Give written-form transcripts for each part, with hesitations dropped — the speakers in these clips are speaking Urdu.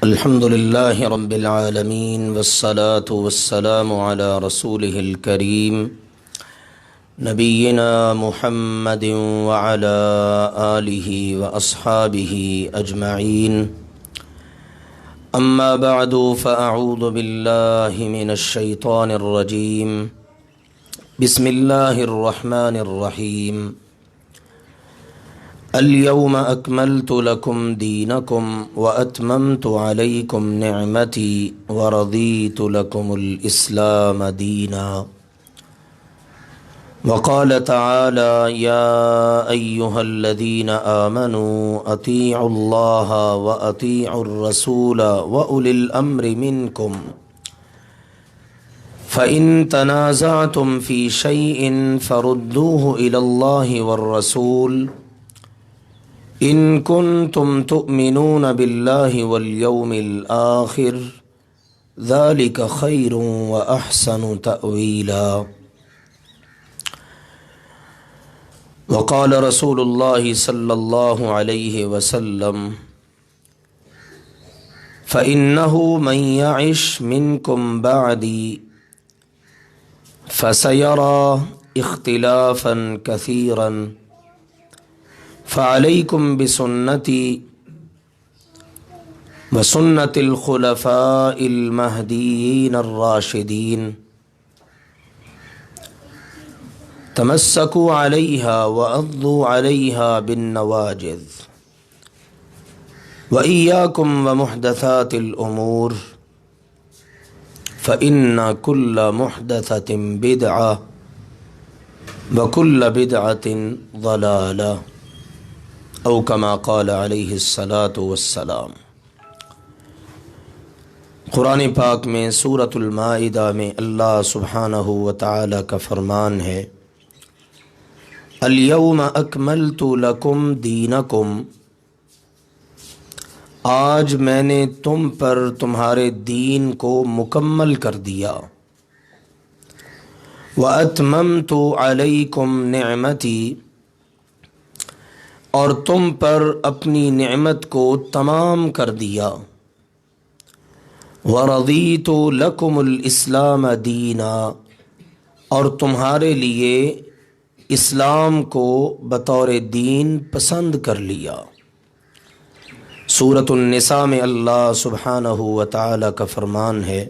الحمد لله رب العالمين والصلاة والسلام على رسوله الكريم نبينا محمد وعلى آله وأصحابه أجمعين. أما بعد فأعوذ بالله من الشيطان الرجيم. بسم الله الرحمن الرحيم. اليوم أكملت لكم دينكم وأتممت عليكم نعمتي ورضيت لكم الإسلام دينا. وقال تعالى يا أيها الذين آمنوا أطيعوا الله وأطيعوا الرسول وأولي الأمر منكم فإن تنازعتم في شيء فردوه إلى الله والرسول إن كنتم تؤمنون بالله واليوم الآخر ذلك خير وأحسن تأويلا. وقال رسول الله صلى الله عليه وسلم فإنه من يعش منكم بعدي فسيرى اختلافا كثيرا فعليكم بسنتي وسنة الخلفاء المهديين الراشدين تمسكوا عليها وعضوا عليها بالنواجذ وإياكم ومحدثات الأمور فإن كل محدثة بدعة وكل بدعة ضلالة او کما قال علیہ الصلاۃ والسلام. قرآن پاک میں سورۃ المائدہ میں اللہ سبحانہ و تعالی کا فرمان ہے الیوم اکملت لکم دینکم، آج میں نے تم پر تمہارے دین کو مکمل کر دیا. واتممت علیکم نعمتی، اور تم پر اپنی نعمت کو تمام کر دیا. وَرَضِيتُ لَكُمُ الْإِسْلَامَ دِينًا، اور تمہارے لیے اسلام کو بطور دین پسند کر لیا. سورۃ النساء میں اللہ سبحانہ و تعالی کا فرمان ہے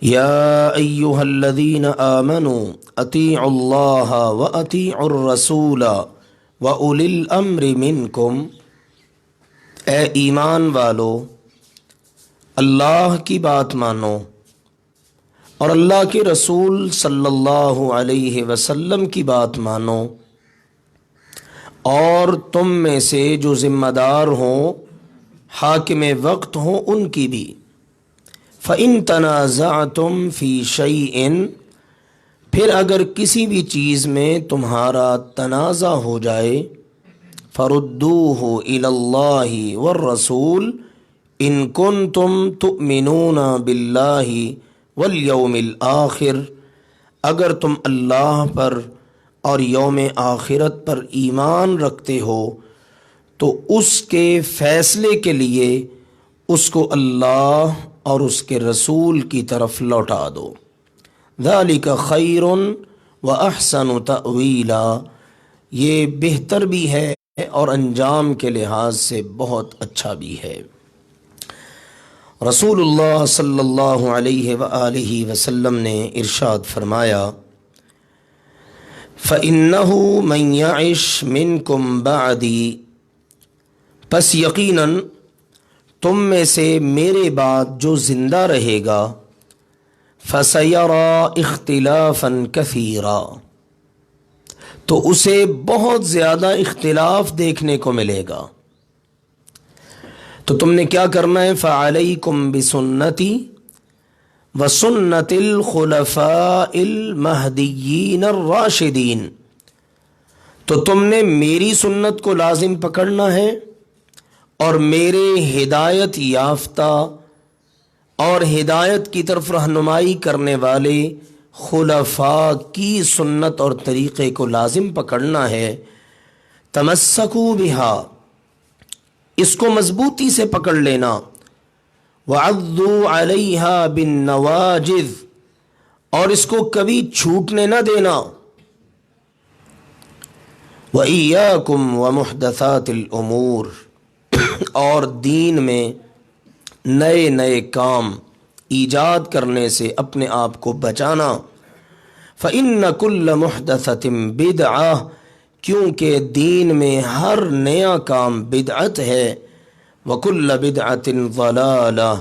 یا ایھا الذین آمنوا اطیعوا اللہ واطیعوا الرسول وَأُولِي الْأَمْرِ مِنْكُمْ، اے ایمان والو اللہ کی بات مانو اور اللہ کے رسول صلی اللہ علیہ وسلم کی بات مانو، اور تم میں سے جو ذمہ دار ہوں حاکم وقت ہوں ان کی بھی. فَإِن تَنَازَعْتُمْ فِي شَيْءٍ، پھر اگر کسی بھی چیز میں تمہارا تنازع ہو جائے فردوہ الی اللہ والرسول ان کنتم تؤمنون باللہ والیوم الآخر، اگر تم اللہ پر اور یوم آخرت پر ایمان رکھتے ہو تو اس کے فیصلے کے لیے اس کو اللہ اور اس کے رسول کی طرف لوٹا دو. ذالک خیر واحسن تأویلا، یہ بہتر بھی ہے اور انجام کے لحاظ سے بہت اچھا بھی ہے. رسول اللہ صلی اللہ علیہ وآلہ وسلم نے ارشاد فرمایا فَإِنَّهُ مَنْ يَعِشْ مِنْكُمْ بَعْدِي، پس یقیناً تم میں سے میرے بعد جو زندہ رہے گا فَسَيَرَى اخْتِلَافًا كَثِيرًا، تو اسے بہت زیادہ اختلاف دیکھنے کو ملے گا. تو تم نے کیا کرنا ہے؟ فَعَلَيْكُمْ بِسُنَّتِي وَسُنَّتِ الْخُلَفَاءِ الْمَهْدِيِّينَ الرَّاشِدِينَ، تو تم نے میری سنت کو لازم پکڑنا ہے اور میرے ہدایت یافتہ اور ہدایت کی طرف رہنمائی کرنے والے خلفاء کی سنت اور طریقے کو لازم پکڑنا ہے. تمسکوا بہا، اس کو مضبوطی سے پکڑ لینا. وَعَضُّوا عَلَيْهَا بِالنَّوَاجِذِ اور اس کو کبھی چھوٹنے نہ دینا. وَإِيَّاكُمْ وَمُحْدَثَاتِ الْأُمُورِ اور دین میں نئے نئے کام ایجاد کرنے سے اپنے آپ کو بچانا. فَإِنَّ كُلَّ مُحْدَثَةٍ بِدْعَةٍ کیونکہ دین میں ہر نیا کام بدعت ہے. وَكُلَّ بِدْعَةٍ ضَلَالَةٍ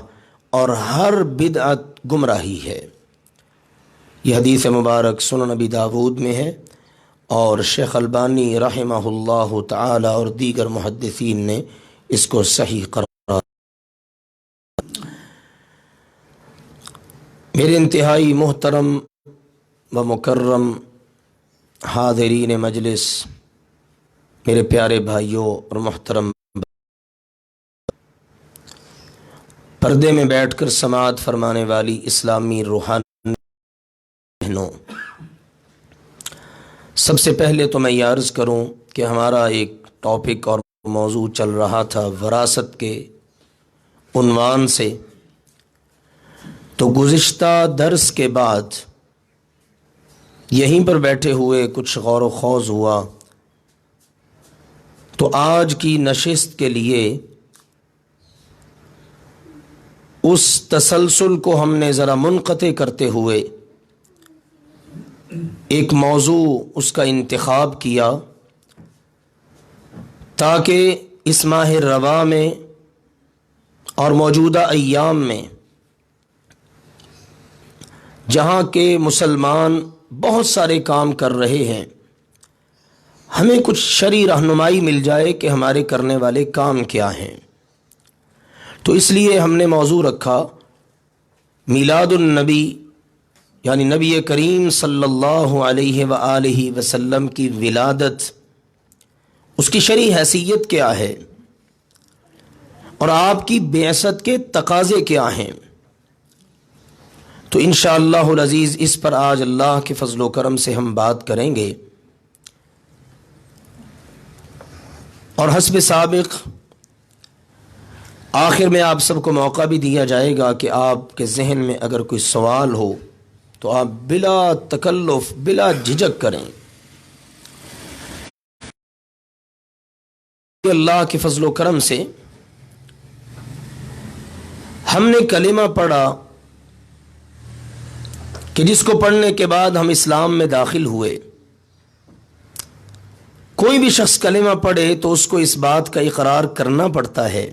اور ہر بدعت گمراہی ہے. یہ حدیث مبارک سنن نبی داود میں ہے اور شیخ البانی رحمہ اللہ تعالی اور دیگر محدثین نے اس کو صحیح قرار. میرے انتہائی محترم و مکرم حاضرین مجلس، میرے پیارے بھائیوں اور محترم پردے میں بیٹھ کر سماعت فرمانے والی اسلامی روحانی بہنوں، سب سے پہلے تو میں یہ عرض کروں کہ ہمارا ایک ٹاپک اور موضوع چل رہا تھا وراثت کے عنوان سے. تو گزشتہ درس کے بعد یہیں پر بیٹھے ہوئے کچھ غور و خوض ہوا، تو آج کی نشست کے لیے اس تسلسل کو ہم نے ذرا منقطع کرتے ہوئے ایک موضوع اس کا انتخاب کیا تاکہ اس ماہ رواں میں اور موجودہ ایام میں جہاں کے مسلمان بہت سارے کام کر رہے ہیں، ہمیں کچھ شرعی رہنمائی مل جائے کہ ہمارے کرنے والے کام کیا ہیں. تو اس لیے ہم نے موضوع رکھا میلاد النبی، یعنی نبی کریم صلی اللہ علیہ وآلہ وسلم کی ولادت، اس کی شرعی حیثیت کیا ہے اور آپ کی بعثت کے تقاضے کیا ہیں. تو انشاءاللہ العزیز اس پر آج اللہ کے فضل و کرم سے ہم بات کریں گے. اور حسب سابق آخر میں آپ سب کو موقع بھی دیا جائے گا کہ آپ کے ذہن میں اگر کوئی سوال ہو تو آپ بلا تکلف بلا جھجک کریں. اللہ کے فضل و کرم سے ہم نے کلمہ پڑھا کہ جس کو پڑھنے کے بعد ہم اسلام میں داخل ہوئے. کوئی بھی شخص کلمہ پڑھے تو اس کو اس بات کا اقرار کرنا پڑتا ہے،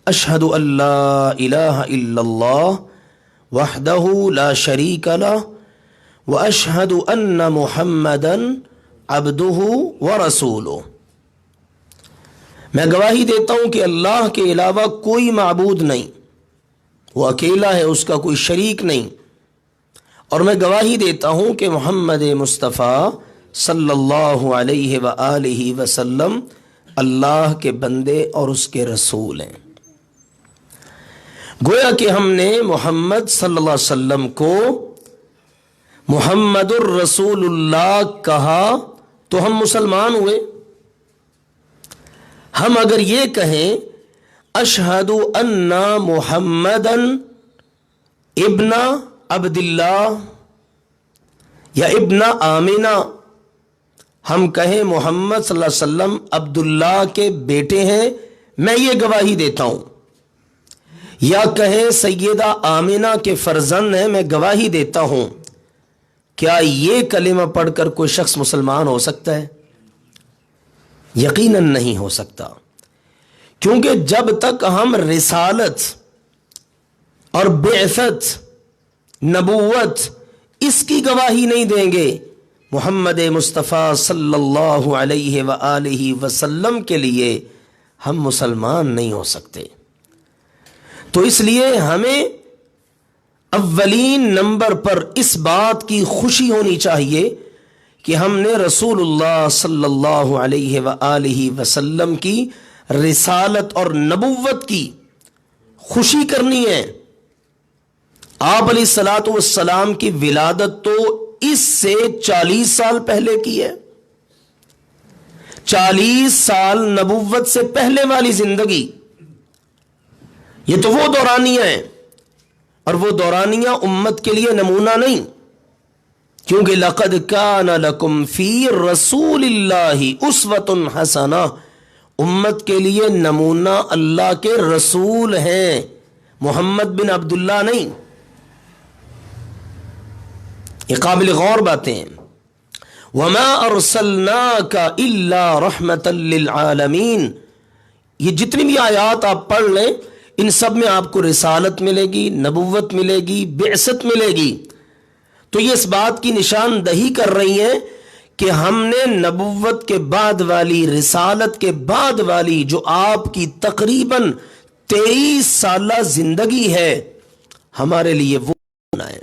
اشہد ان لا الہ الا اللہ وحدہ لا شریک لہ واشہد ان محمدا عبدہ ورسولہ. میں گواہی دیتا ہوں کہ اللہ کے علاوہ کوئی معبود نہیں، وہ اکیلا ہے، اس کا کوئی شریک نہیں، اور میں گواہی دیتا ہوں کہ محمد مصطفیٰ صلی اللہ علیہ وآلہ وسلم اللہ کے بندے اور اس کے رسول ہیں. گویا کہ ہم نے محمد صلی اللہ علیہ وسلم کو محمد الرسول اللہ کہا تو ہم مسلمان ہوئے. ہم اگر یہ کہیں اشہد ان محمدن ابن عبداللہ یا ابن آمینہ، ہم کہیں محمد صلی اللہ علیہ وسلم عبداللہ کے بیٹے ہیں، میں یہ گواہی دیتا ہوں، یا کہیں سیدہ آمینہ کے فرزند ہیں، میں گواہی دیتا ہوں، کیا یہ کلمہ پڑھ کر کوئی شخص مسلمان ہو سکتا ہے؟ یقیناً نہیں ہو سکتا، کیونکہ جب تک ہم رسالت اور بعثت، نبوت، اس کی گواہی نہیں دیں گے، محمد مصطفیٰ صلی اللہ علیہ وآلہ وسلم کے لیے ہم مسلمان نہیں ہو سکتے. تو اس لیے ہمیں اولین نمبر پر اس بات کی خوشی ہونی چاہیے کہ ہم نے رسول اللہ صلی اللہ علیہ وآلہ وسلم کی رسالت اور نبوت کی خوشی کرنی ہے. آپ علیہ الصلاۃ والسلام کی ولادت تو اس سے 40 سال پہلے کی ہے، 40 سال نبوت سے پہلے والی زندگی، یہ تو وہ دورانیہ ہیں، اور وہ دورانیہ امت کے لیے نمونہ نہیں، کیونکہ لقد کان لکم فی رسول اللہ اسوۃ حسنہ، امت کے لیے نمونہ اللہ کے رسول ہیں، محمد بن عبداللہ نہیں۔ یہ قابل غور باتیں ہیں۔ وما ارسلناک الا رحمتا للعالمین، یہ جتنی بھی آیات آپ پڑھ لیں ان سب میں آپ کو رسالت ملے گی، نبوت ملے گی، بعثت ملے گی۔ تو یہ اس بات کی نشاندہی کر رہی ہیں کہ ہم نے نبوت کے بعد والی، رسالت کے بعد والی جو آپ کی تقریباً 23 سالہ زندگی ہے، ہمارے لیے وہ ہے،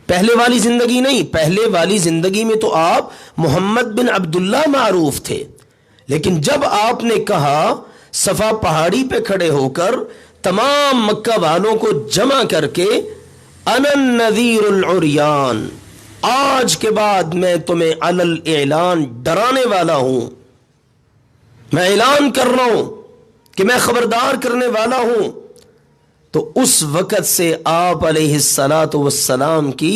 پہلے والی زندگی نہیں۔ پہلے والی زندگی میں تو آپ محمد بن عبداللہ معروف تھے، لیکن جب آپ نے کہا صفا پہاڑی پہ کھڑے ہو کر تمام مکہ والوں کو جمع کر کے انا النذیر العریان، آج کے بعد میں تمہیں علی الاعلان ڈرانے والا ہوں، میں اعلان کر رہا ہوں کہ میں خبردار کرنے والا ہوں، تو اس وقت سے آپ علیہ الصلاۃ والسلام کی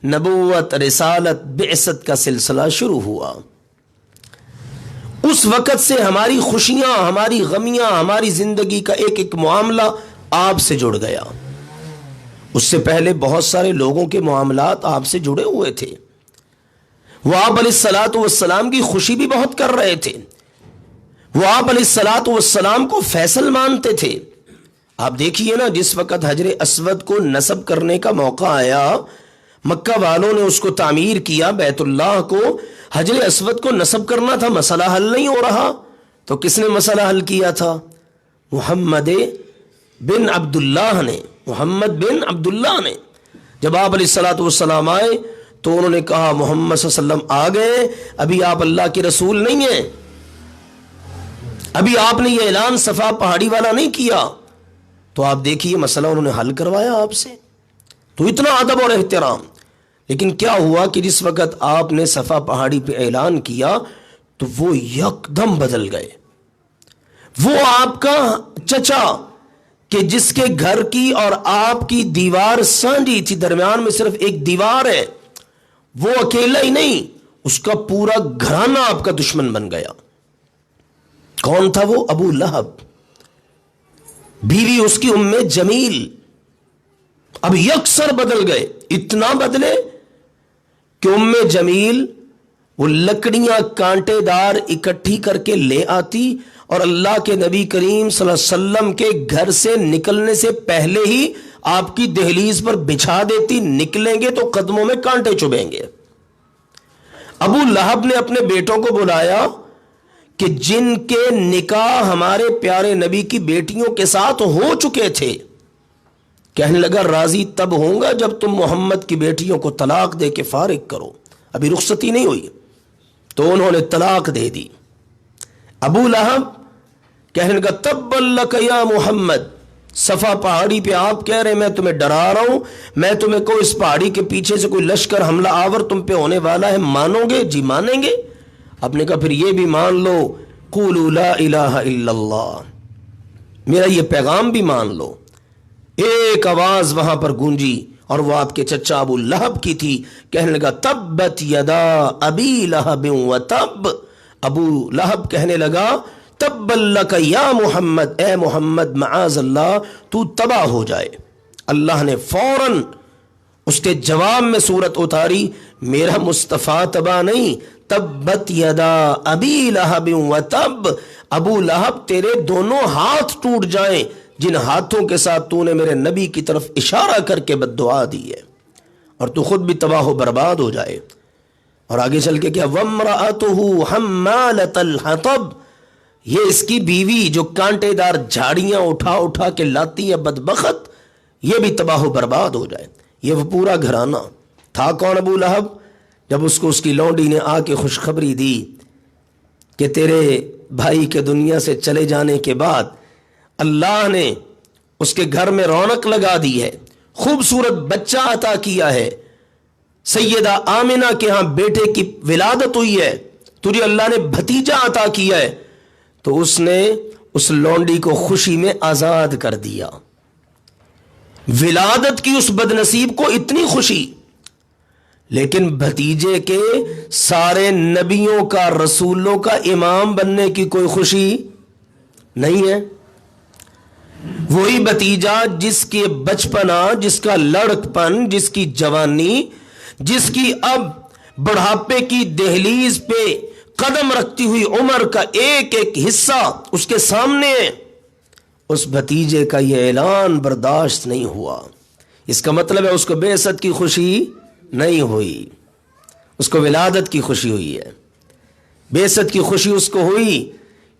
نبوت، رسالت، بعثت کا سلسلہ شروع ہوا۔ اس وقت سے ہماری خوشیاں، ہماری غمیاں، ہماری زندگی کا ایک ایک معاملہ آپ سے جڑ گیا۔ اس سے پہلے بہت سارے لوگوں کے معاملات آپ سے جڑے ہوئے تھے، وہ آپ علیہ الصلاۃ والسلام کی خوشی بھی بہت کر رہے تھے، وہ آپ علیہ الصلاۃ والسلام کو فیصل مانتے تھے۔ آپ دیکھیے نا، جس وقت حجر اسود کو نصب کرنے کا موقع آیا، مکہ والوں نے اس کو تعمیر کیا، بیت اللہ کو، حجر اسود کو نصب کرنا تھا، مسئلہ حل نہیں ہو رہا، تو کس نے مسئلہ حل کیا تھا؟ محمد بن عبداللہ نے، محمد بن عبداللہ نے۔ جب آپ علیہ الصلاۃ والسلام آئے تو انہوں نے کہا محمد صلی اللہ علیہ وسلم آ گئے، ابھی آپ اللہ کے رسول نہیں ہیں، ابھی آپ نے یہ اعلان صفا پہاڑی والا نہیں کیا۔ تو آپ دیکھیے مسئلہ انہوں نے حل کروایا آپ سے، تو اتنا ادب اور احترام۔ لیکن کیا ہوا کہ جس وقت آپ نے صفا پہاڑی پہ اعلان کیا تو وہ یکدم بدل گئے۔ وہ آپ کا چچا کہ جس کے گھر کی اور آپ کی دیوار سانجھی تھی، درمیان میں صرف ایک دیوار ہے، وہ اکیلا ہی نہیں، اس کا پورا گھرانہ آپ کا دشمن بن گیا۔ کون تھا وہ؟ ابو لہب، بیوی اس کی ام جمیل، اب یکسر بدل گئے، اتنا بدلے کہ ام جمیل وہ لکڑیاں کانٹے دار اکٹھی کر کے لے آتی اور اللہ کے نبی کریم صلی اللہ علیہ وسلم کے گھر سے نکلنے سے پہلے ہی آپ کی دہلیز پر بچھا دیتی، نکلیں گے تو قدموں میں کانٹے چبھیں گے۔ ابو لہب نے اپنے بیٹوں کو بلایا کہ جن کے نکاح ہمارے پیارے نبی کی بیٹیوں کے ساتھ ہو چکے تھے، کہنے لگا راضی تب ہوں گا جب تم محمد کی بیٹیوں کو طلاق دے کے فارغ کرو، ابھی رخصتی نہیں ہوئی۔ تو انہوں نے طلاق دے دی۔ ابو لہب کہنے لگا تبا لک یا محمد، صفا پہاڑی پہ آپ کہہ رہے ہیں میں تمہیں ڈرا رہا ہوں، میں تمہیں کو اس پہاڑی کے پیچھے سے کوئی لشکر حملہ آور تم پہ ہونے والا ہے، مانو گے؟ جی مانیں گے۔ آپ نے کہا پھر یہ بھی مان لو، قولوا لا الہ الا اللہ، میرا یہ پیغام بھی مان لو۔ ایک آواز وہاں پر گونجی اور وہ آپ کے چچا ابو لہب کی تھی، کہنے لگا تبت یدا ابی لہب وتب، ابو لہب کہنے لگا تب لک یا محمد، اے محمد معاذ اللہ تو تباہ ہو جائے۔ اللہ نے فوراً اس کے جواب میں سورت اتاری، میرا مصطفیٰ تباہ نہیں، تبت یدا ابی لہب وتب، ابو لہب تیرے دونوں ہاتھ ٹوٹ جائیں جن ہاتھوں کے ساتھ تو نے میرے نبی کی طرف اشارہ کر کے بد دعا دی ہے، اور تو خود بھی تباہ و برباد ہو جائے۔ اور آگے چل کے کیا وَامْرَأَتُهُ حَمَّالَةَ الْحَطَبِ، یہ اس کی بیوی جو کانٹے دار جھاڑیاں اٹھا اٹھا کے لاتی ہے بدبخت، یہ بھی تباہ و برباد ہو جائے۔ یہ وہ پورا گھرانہ تھا۔ کون؟ ابو لہب۔ جب اس کو اس کی لونڈی نے آ کے خوشخبری دی کہ تیرے بھائی کے دنیا سے چلے جانے کے بعد اللہ نے اس کے گھر میں رونق لگا دی ہے، خوبصورت بچہ عطا کیا ہے، سیدہ آمنہ کے ہاں بیٹے کی ولادت ہوئی ہے، تجھے اللہ نے بھتیجا عطا کیا ہے، تو اس نے اس لونڈی کو خوشی میں آزاد کر دیا۔ ولادت کی اس بد نصیب کو اتنی خوشی، لیکن بھتیجے کے سارے نبیوں کا، رسولوں کا امام بننے کی کوئی خوشی نہیں ہے۔ وہی بھتیجا جس کے بچپنا، جس کا لڑکپن، جس کی جوانی، جس کی اب بڑھاپے کی دہلیز پہ قدم رکھتی ہوئی عمر کا ایک ایک حصہ اس کے سامنے ہے، اس بھتیجے کا یہ اعلان برداشت نہیں ہوا۔ اس کا مطلب ہے اس کو بعثت کی خوشی نہیں ہوئی، اس کو ولادت کی خوشی ہوئی ہے۔ بعثت کی خوشی اس کو ہوئی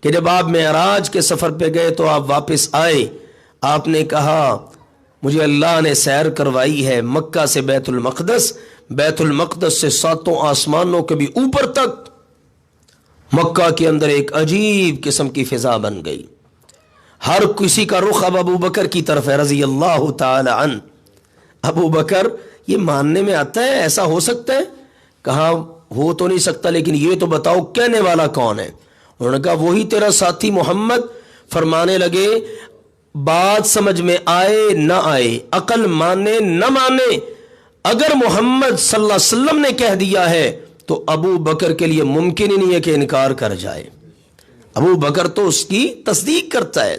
کہ جب آپ معراج کے سفر پہ گئے تو آپ واپس آئے، آپ نے کہا مجھے اللہ نے سیر کروائی ہے مکہ سے بیت المقدس، بیت المقدس سے ساتوں آسمانوں کے بھی اوپر تک۔ مکہ کے اندر ایک عجیب قسم کی فضا بن گئی، ہر کسی کا رخ اب ابو بکر کی طرف ہے رضی اللہ تعالی عنہ۔ ابو بکر یہ ماننے میں آتا ہے ایسا ہو سکتا ہے؟ کہا ہو تو نہیں سکتا، لیکن یہ تو بتاؤ کہنے والا کون ہے؟ انہوں نے کہا وہی تیرا ساتھی محمد۔ فرمانے لگے بات سمجھ میں آئے نہ آئے، عقل مانے نہ مانے، اگر محمد صلی اللہ علیہ وسلم نے کہہ دیا ہے تو ابو بکر کے لیے ممکن ہی نہیں ہے کہ انکار کر جائے۔ ابو بکر تو اس کی تصدیق کرتا ہے۔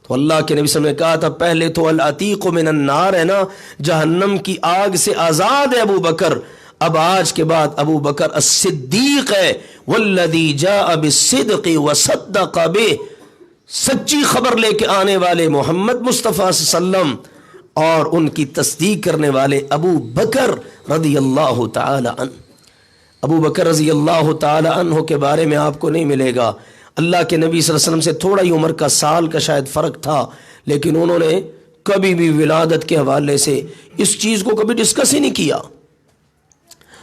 تو اللہ کے نبی صلی اللہ علیہ وسلم نے کہا تھا پہلے تو العتیق من النار ہے نا، جہنم کی آگ سے آزاد ہے ابو بکر، اب آج کے بعد ابو بکر الصدیق ہے، والذی جاء بالصدق وصدق بہ، سچی خبر لے کے آنے والے محمد مصطفیٰ صلی اللہ علیہ وسلم اور ان کی تصدیق کرنے والے ابو بکر رضی اللہ تعالی عنہ۔ ابو بکر رضی اللہ تعالی عنہ کے بارے میں آپ کو نہیں ملے گا، اللہ کے نبی صلی اللہ علیہ وسلم سے تھوڑا ہی عمر کا سال کا شاید فرق تھا، لیکن انہوں نے کبھی بھی ولادت کے حوالے سے اس چیز کو کبھی ڈسکس ہی نہیں کیا۔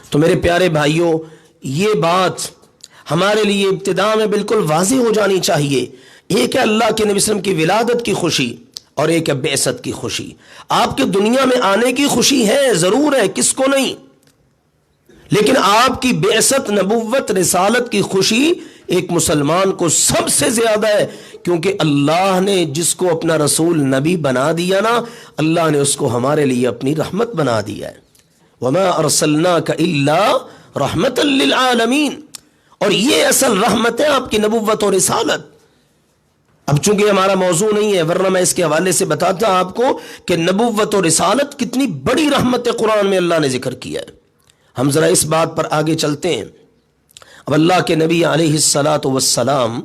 تو میرے پیارے بھائیوں، یہ بات ہمارے لیے ابتدا میں بالکل واضح ہو جانی چاہیے۔ ایک ہے اللہ کے نبی صلی اللہ علیہ وسلم کی ولادت کی خوشی اور ایک ہے بعثت کی خوشی۔ آپ کے دنیا میں آنے کی خوشی ہے، ضرور ہے، کس کو نہیں، لیکن آپ کی بعثت، نبوت، رسالت کی خوشی ایک مسلمان کو سب سے زیادہ ہے، کیونکہ اللہ نے جس کو اپنا رسول نبی بنا دیا نا، اللہ نے اس کو ہمارے لیے اپنی رحمت بنا دیا ہے۔ وَمَا أَرْسَلْنَاكَ إِلَّا رَحْمَةً لِّلْعَالَمِينَ، اور یہ اصل رحمت ہے آپ کی نبوت اور رسالت۔ اب چونکہ ہمارا موضوع نہیں ہے، ورنہ میں اس کے حوالے سے بتاتا آپ کو کہ نبوت اور رسالت کتنی بڑی رحمت قرآن میں اللہ نے ذکر کیا ہے۔ ہم ذرا اس بات پر آگے چلتے ہیں۔ اب اللہ کے نبی علیہ الصلاۃ والسلام،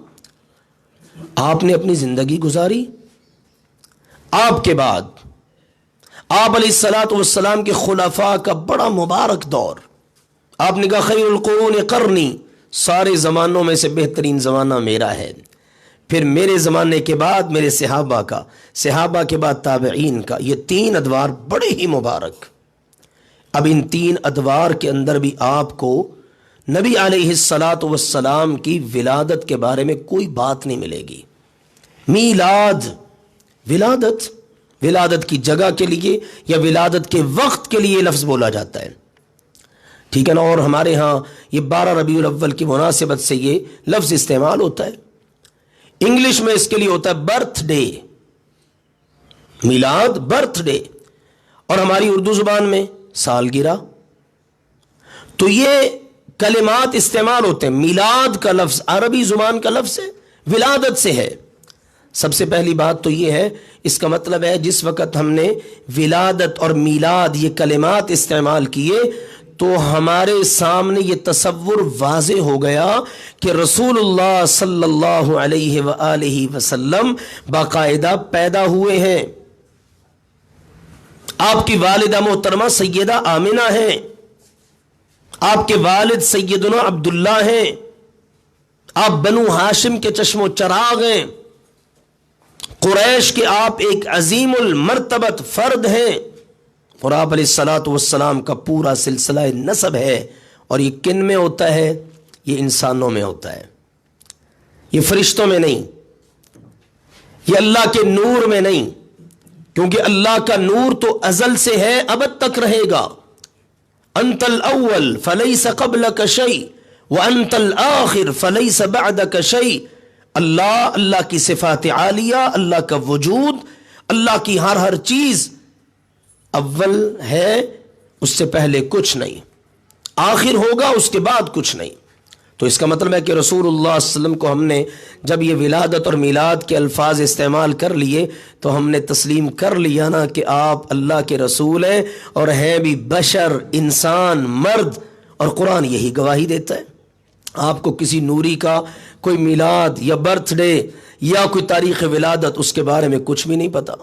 آپ نے اپنی زندگی گزاری، آپ کے بعد آپ علیہ الصلاۃ والسلام کے خلفاء کا بڑا مبارک دور، آپ نے کہا خیر القرون قرنی، سارے زمانوں میں سے بہترین زمانہ میرا ہے، پھر میرے زمانے کے بعد میرے صحابہ کا، صحابہ کے بعد تابعین کا، یہ تین ادوار بڑے ہی مبارک۔ اب ان تین ادوار کے اندر بھی آپ کو نبی علیہ الصلاۃ والسلام کی ولادت کے بارے میں کوئی بات نہیں ملے گی۔ میلاد، ولادت کی جگہ کے لیے یا ولادت کے وقت کے لیے لفظ بولا جاتا ہے، ٹھیک ہے نا، اور ہمارے ہاں یہ 12 ربیع الاول کی مناسبت سے یہ لفظ استعمال ہوتا ہے۔ انگلش میں اس کے لیے ہوتا ہے برتھ ڈے، میلاد، برتھ ڈے، اور ہماری اردو زبان میں سالگرہ۔ تو یہ کلمات استعمال ہوتے ہیں۔ میلاد کا لفظ عربی زبان کا لفظ ہے، ولادت سے ہے۔ سب سے پہلی بات تو یہ ہے، اس کا مطلب ہے جس وقت ہم نے ولادت اور میلاد یہ کلمات استعمال کیے تو ہمارے سامنے یہ تصور واضح ہو گیا کہ رسول اللہ صلی اللہ علیہ وآلہ وسلم باقاعدہ پیدا ہوئے ہیں۔ آپ کی والدہ محترمہ سیدہ آمنہ ہیں، آپ کے والد سیدنا عبداللہ ہیں، آپ بنو ہاشم کے چشم و چراغ ہیں، قریش کے آپ ایک عظیم المرتبت فرد ہیں، اور آپ علیہ الصلاۃ والسلام کا پورا سلسلہ نسب ہے۔ اور یہ کن میں ہوتا ہے؟ یہ انسانوں میں ہوتا ہے، یہ فرشتوں میں نہیں، یہ اللہ کے نور میں نہیں، کیونکہ اللہ کا نور تو ازل سے ہے، ابد تک رہے گا۔ انت الاول فلیس قبلک شیء وَأَنْتَ الْآخِرُ فَلَيْسَ بَعْدَكَ شَيْءٌ. اللہ کی صفات عالیہ، اللہ کا وجود، اللہ کی ہر چیز اول ہے، اس سے پہلے کچھ نہیں، آخر ہوگا اس کے بعد کچھ نہیں. تو اس کا مطلب ہے کہ رسول اللہ صلی اللہ علیہ وسلم کو ہم نے جب یہ ولادت اور میلاد کے الفاظ استعمال کر لیے تو ہم نے تسلیم کر لیا نا کہ آپ اللہ کے رسول ہیں، اور ہیں بھی بشر، انسان، مرد، اور قرآن یہی گواہی دیتا ہے. آپ کو کسی نوری کا کوئی میلاد یا برتھ ڈے یا کوئی تاریخ ولادت اس کے بارے میں کچھ بھی نہیں پتا.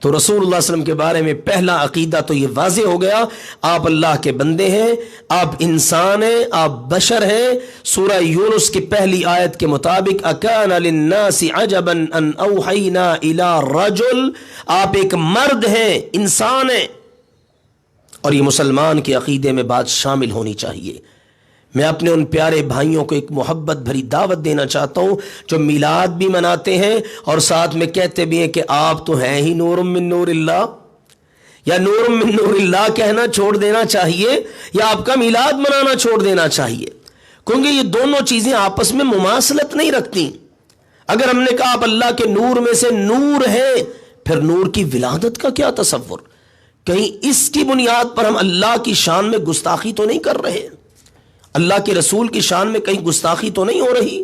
تو رسول اللہ صلی اللہ علیہ وسلم کے بارے میں پہلا عقیدہ تو یہ واضح ہو گیا، آپ اللہ کے بندے ہیں، آپ انسان ہیں، آپ بشر ہیں. سورہ یونس کی پہلی آیت کے مطابق اکان للناس عجبا ان اوحینا الی رجل، آپ ایک مرد ہیں، انسان ہیں. اور یہ مسلمان کے عقیدے میں بات شامل ہونی چاہیے. میں اپنے ان پیارے بھائیوں کو ایک محبت بھری دعوت دینا چاہتا ہوں جو میلاد بھی مناتے ہیں اور ساتھ میں کہتے بھی ہیں کہ آپ تو ہیں ہی نور من نور اللہ. یا نور من نور اللہ کہنا چھوڑ دینا چاہیے یا آپ کا میلاد منانا چھوڑ دینا چاہیے، کیونکہ یہ دونوں چیزیں آپس میں مماثلت نہیں رکھتی. اگر ہم نے کہا آپ اللہ کے نور میں سے نور ہیں، پھر نور کی ولادت کا کیا تصور؟ کہیں اس کی بنیاد پر ہم اللہ کی شان میں گستاخی تو نہیں کر رہے؟ اللہ کے رسول کی شان میں کہیں گستاخی تو نہیں ہو رہی؟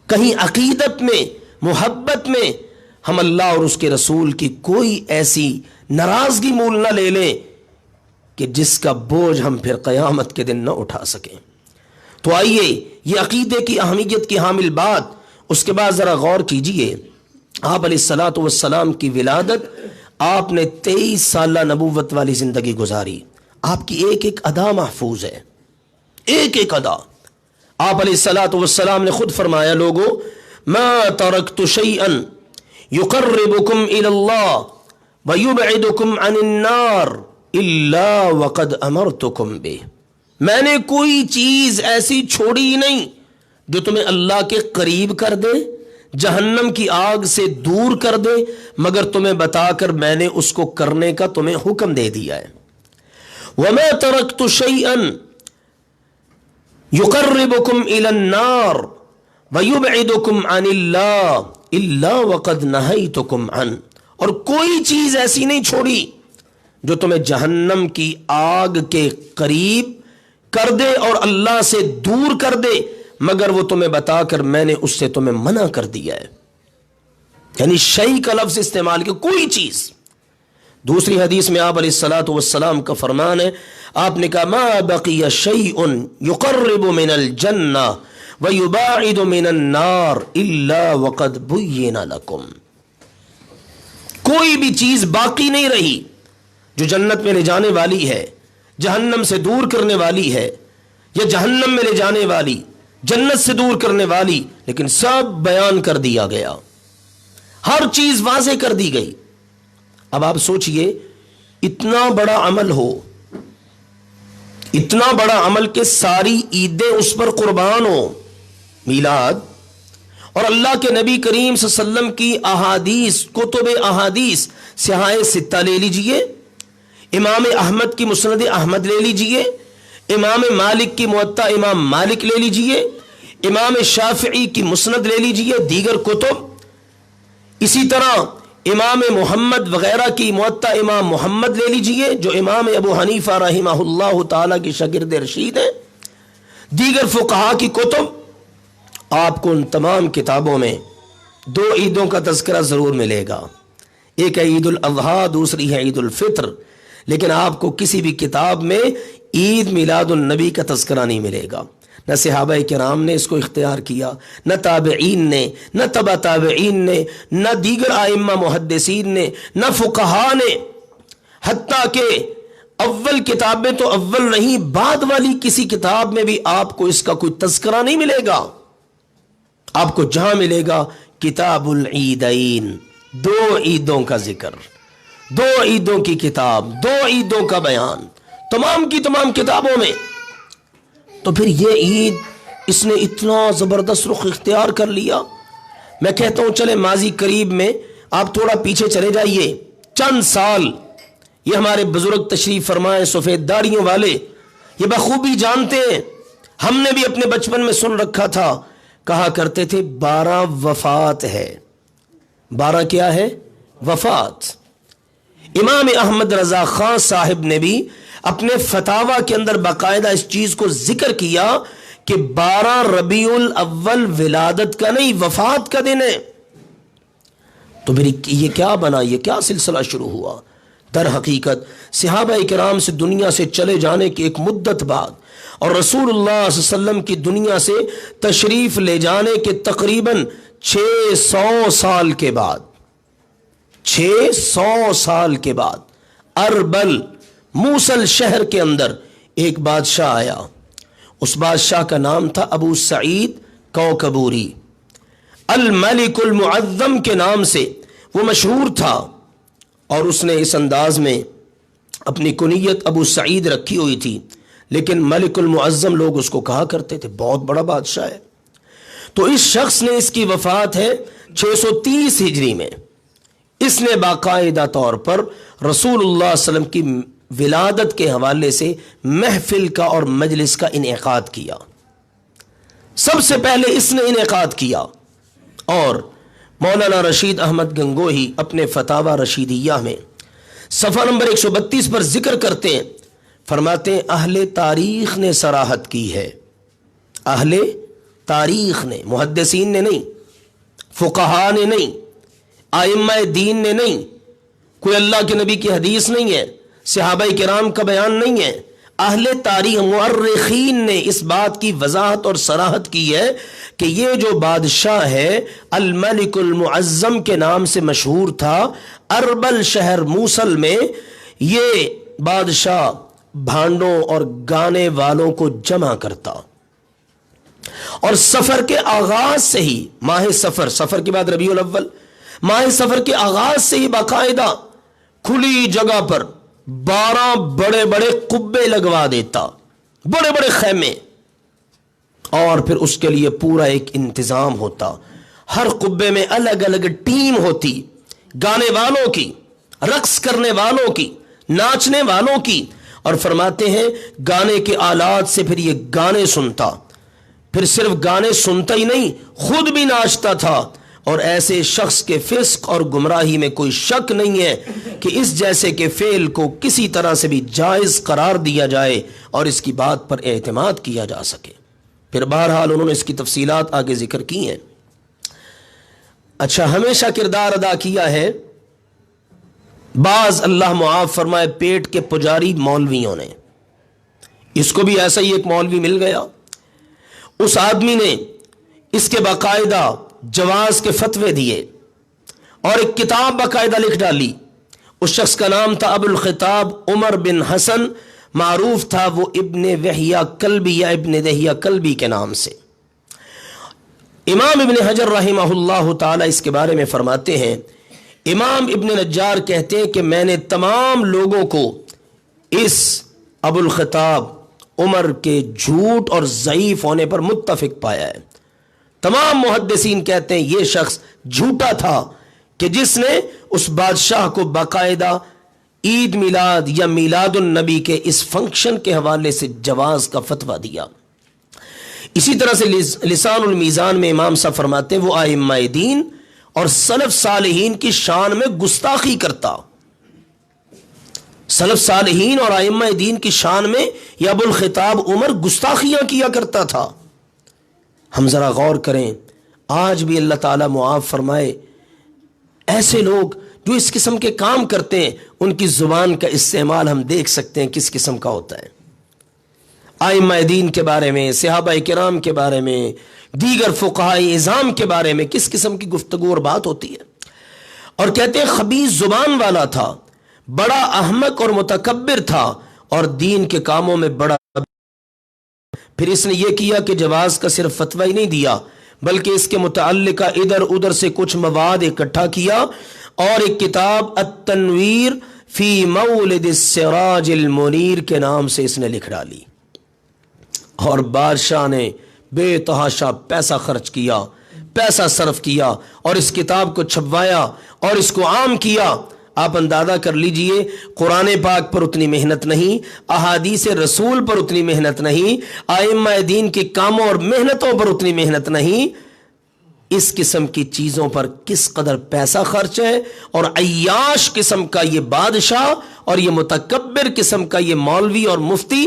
کہیں عقیدت میں، محبت میں ہم اللہ اور اس کے رسول کی کوئی ایسی ناراضگی مول نہ لے لیں کہ جس کا بوجھ ہم پھر قیامت کے دن نہ اٹھا سکیں. تو آئیے یہ عقیدے کی اہمیت کی حامل بات، اس کے بعد ذرا غور کیجئے. آپ علیہ الصلاۃ والسلام کی ولادت، آپ نے 23 سالہ نبوت والی زندگی گزاری. آپ کی ایک ایک ادا محفوظ ہے، ایک ایک ادا. آپ علیہ الصلاۃ والسلام نے خود فرمایا، لوگو ما ترکت شیئا یقربکم الی اللہ ویبعدکم عن النار الا وقد امرتکم بہ. میں نے کوئی چیز ایسی چھوڑی ہی نہیں جو تمہیں اللہ کے قریب کر دے، جہنم کی آگ سے دور کر دے، مگر تمہیں بتا کر میں نے اس کو کرنے کا تمہیں حکم دے دیا ہے. وما ترکت شیئا یقربکم الی النار ویبعدکم عن اللہ الا وقد نہیتکم عنہ. اور کوئی چیز ایسی نہیں چھوڑی جو تمہیں جہنم کی آگ کے قریب کر دے اور اللہ سے دور کر دے، مگر وہ تمہیں بتا کر میں نے اس سے تمہیں منع کر دیا ہے. یعنی شیء کا لفظ استعمال کیا، کوئی چیز. دوسری حدیث میں آپ علیہ الصلاۃ والسلام کا فرمان ہے، آپ نے کہا ما بقی شیء یقرب من الجنہ ویباعد من النار الا وقد بین لکم. کوئی بھی چیز باقی نہیں رہی جو جنت میں لے جانے والی ہے، جہنم سے دور کرنے والی ہے، یا جہنم میں لے جانے والی، جنت سے دور کرنے والی، لیکن سب بیان کر دیا گیا، ہر چیز واضح کر دی گئی. اب آپ سوچئے اتنا بڑا عمل ہو، اتنا بڑا عمل کہ ساری عیدیں اس پر قربان ہو، میلاد، اور اللہ کے نبی کریم صلی اللہ علیہ وسلم کی احادیث، کتب احادیث، صحاح ستہ لے لیجئے، امام احمد کی مسند احمد لے لیجئے، امام مالک کی موطا امام مالک لے لیجئے، امام شافعی کی مسند لے لیجئے، دیگر کتب، اسی طرح امام محمد وغیرہ کی موطا امام محمد لے لیجئے جو امام ابو حنیفہ رحمہ اللہ تعالیٰ کی شاگرد رشید ہیں، دیگر فقہا کی کتب. آپ کو ان تمام کتابوں میں 2 عیدوں کا تذکرہ ضرور ملے گا، ایک ہے عید الاضحیٰ، دوسری ہے عید الفطر، لیکن آپ کو کسی بھی کتاب میں عید میلاد النبی کا تذکرہ نہیں ملے گا. نہ صحابہ کرام نے اس کو اختیار کیا، نہ تابعین نے، نہ تبع تابعین نے، نہ دیگر ائمہ محدثین نے، نہ فقہا نے، حتیٰ کہ اول کتابیں تو اول نہیں، بعد والی کسی کتاب میں بھی آپ کو اس کا کوئی تذکرہ نہیں ملے گا. آپ کو جہاں ملے گا کتاب العیدین، 2 عیدوں کا ذکر، 2 عیدوں کی کتاب، 2 عیدوں کا بیان، تمام کی تمام کتابوں میں. تو پھر یہ عید اس نے اتنا زبردست رخ اختیار کر لیا. میں کہتا ہوں چلے ماضی قریب میں آپ تھوڑا پیچھے چلے جائیے، چند سال، یہ ہمارے بزرگ تشریف فرمائے سفید داڑیوں والے، یہ بخوبی جانتے ہیں ہم نے بھی اپنے بچپن میں سن رکھا تھا، کہا کرتے تھے 12 وفات ہے۔ 12 کیا ہے؟ وفات۔ امام احمد رضا خان صاحب نے بھی اپنے فتاوی کے اندر باقاعدہ اس چیز کو ذکر کیا کہ 12 ربیع الاول ولادت کا نہیں، وفات کا دن ہے۔ تو پھر یہ کیا بنا، یہ کیا سلسلہ شروع ہوا؟ در حقیقت صحابہ کرام سے دنیا سے چلے جانے کی ایک مدت بعد اور رسول اللہ صلی اللہ علیہ وسلم کی دنیا سے تشریف لے جانے کے تقریباً 600 سال کے بعد، 600 سال کے بعد اربل موصل شہر کے اندر ایک بادشاہ آیا۔ اس بادشاہ کا نام تھا ابو سعید کوکبوری، الملک المعظم کے نام سے وہ مشہور تھا، اور اس نے اس انداز میں اپنی کنیت ابو سعید رکھی ہوئی تھی، لیکن ملک المعظم لوگ اس کو کہا کرتے تھے، بہت بڑا بادشاہ ہے۔ تو اس شخص نے، اس کی وفات ہے 630 ہجری میں، اس نے باقاعدہ طور پر رسول اللہ صلی اللہ علیہ وسلم کی ولادت کے حوالے سے محفل کا اور مجلس کا انعقاد کیا۔ سب سے پہلے اس نے انعقاد کیا، اور مولانا رشید احمد گنگوہی اپنے فتاوی رشیدیہ میں صفحہ نمبر 132 پر ذکر کرتے ہیں، فرماتے ہیں اہل تاریخ نے صراحت کی ہے، اہل تاریخ نے، محدثین نے نہیں، فقہا نے نہیں، ائمہ دین نے نہیں، کوئی اللہ کے نبی کی حدیث نہیں ہے، صحابہ کرام کا بیان نہیں ہے، اہل تاریخ مورخین نے اس بات کی وضاحت اور صراحت کی ہے کہ یہ جو بادشاہ ہے الملک المعظم کے نام سے مشہور تھا، اربل شہر موصل میں یہ بادشاہ بھانڈوں اور گانے والوں کو جمع کرتا، اور سفر کے آغاز سے ہی، ماہ سفر، سفر کے بعد ربیع الاول، ماہ سفر کے آغاز سے ہی باقاعدہ کھلی جگہ پر 12 بڑے بڑے قبے لگوا دیتا، بڑے بڑے خیمے، اور پھر اس کے لیے پورا ایک انتظام ہوتا، ہر قبے میں الگ الگ ٹیم ہوتی، گانے والوں کی، رقص کرنے والوں کی، ناچنے والوں کی، اور فرماتے ہیں گانے کے آلات سے پھر یہ گانے سنتا، پھر صرف گانے سنتا ہی نہیں، خود بھی ناچتا تھا، اور ایسے شخص کے فسق اور گمراہی میں کوئی شک نہیں ہے کہ اس جیسے کے فعل کو کسی طرح سے بھی جائز قرار دیا جائے اور اس کی بات پر اعتماد کیا جا سکے۔ پھر بہرحال انہوں نے اس کی تفصیلات آگے ذکر کی ہیں۔ اچھا، ہمیشہ کردار ادا کیا ہے بعض، اللہ معاف فرمائے، پیٹ کے پجاری مولویوں نے۔ اس کو بھی ایسا ہی ایک مولوی مل گیا، اس آدمی نے اس کے باقاعدہ جواز کے فتوے دیے اور ایک کتاب باقاعدہ لکھ ڈالی۔ اس شخص کا نام تھا ابو الخطاب عمر بن حسن، معروف تھا وہ ابن وحیہ کلبی یا ابن دہیہ کلبی کے نام سے۔ امام ابن حجر رحمہ اللہ تعالی اس کے بارے میں فرماتے ہیں، امام ابن نجار کہتے ہیں کہ میں نے تمام لوگوں کو اس ابو الخطاب عمر کے جھوٹ اور ضعیف ہونے پر متفق پایا ہے۔ تمام محدثین کہتے ہیں یہ شخص جھوٹا تھا کہ جس نے اس بادشاہ کو باقاعدہ عید میلاد یا میلاد النبی کے اس فنکشن کے حوالے سے جواز کا فتویٰ دیا۔ اسی طرح سے لسان المیزان میں امام صاحب فرماتے ہیں وہ ائمہ دین اور سلف صالحین کی شان میں گستاخی کرتا، سلف صالحین اور ائمہ دین کی شان میں یہ ابو الخطاب عمر گستاخیاں کیا کرتا تھا۔ ہم ذرا غور کریں، آج بھی اللہ تعالیٰ معاف فرمائے، ایسے لوگ جو اس قسم کے کام کرتے ہیں ان کی زبان کا استعمال ہم دیکھ سکتے ہیں کس قسم کا ہوتا ہے۔ ائمہ دین کے بارے میں، صحابہ کرام کے بارے میں، دیگر فقہاء اعظام کے بارے میں کس قسم کی گفتگو اور بات ہوتی ہے، اور کہتے ہیں خبیث زبان والا تھا، بڑا احمق اور متکبر تھا، اور دین کے کاموں میں بڑا۔ پھر اس نے یہ کیا کہ جواز کا صرف فتویٰ ہی نہیں دیا بلکہ اس کے متعلقہ ادھر ادھر سے کچھ مواد اکٹھا کیا اور ایک کتاب التنویر فی مولد السراج المنیر کے نام سے اس نے لکھ ڈالی، اور بادشاہ نے بے تحاشا پیسہ خرچ کیا، پیسہ صرف کیا، اور اس کتاب کو چھپوایا اور اس کو عام کیا۔ آپ اندازہ کر لیجئے، قرآن پاک پر اتنی محنت نہیں، احادیث رسول پر اتنی محنت نہیں، ائمہ دین کے کاموں اور محنتوں پر اتنی محنت نہیں، اس قسم کی چیزوں پر کس قدر پیسہ خرچ ہے، اور عیاش قسم کا یہ بادشاہ اور یہ متکبر قسم کا یہ مولوی اور مفتی،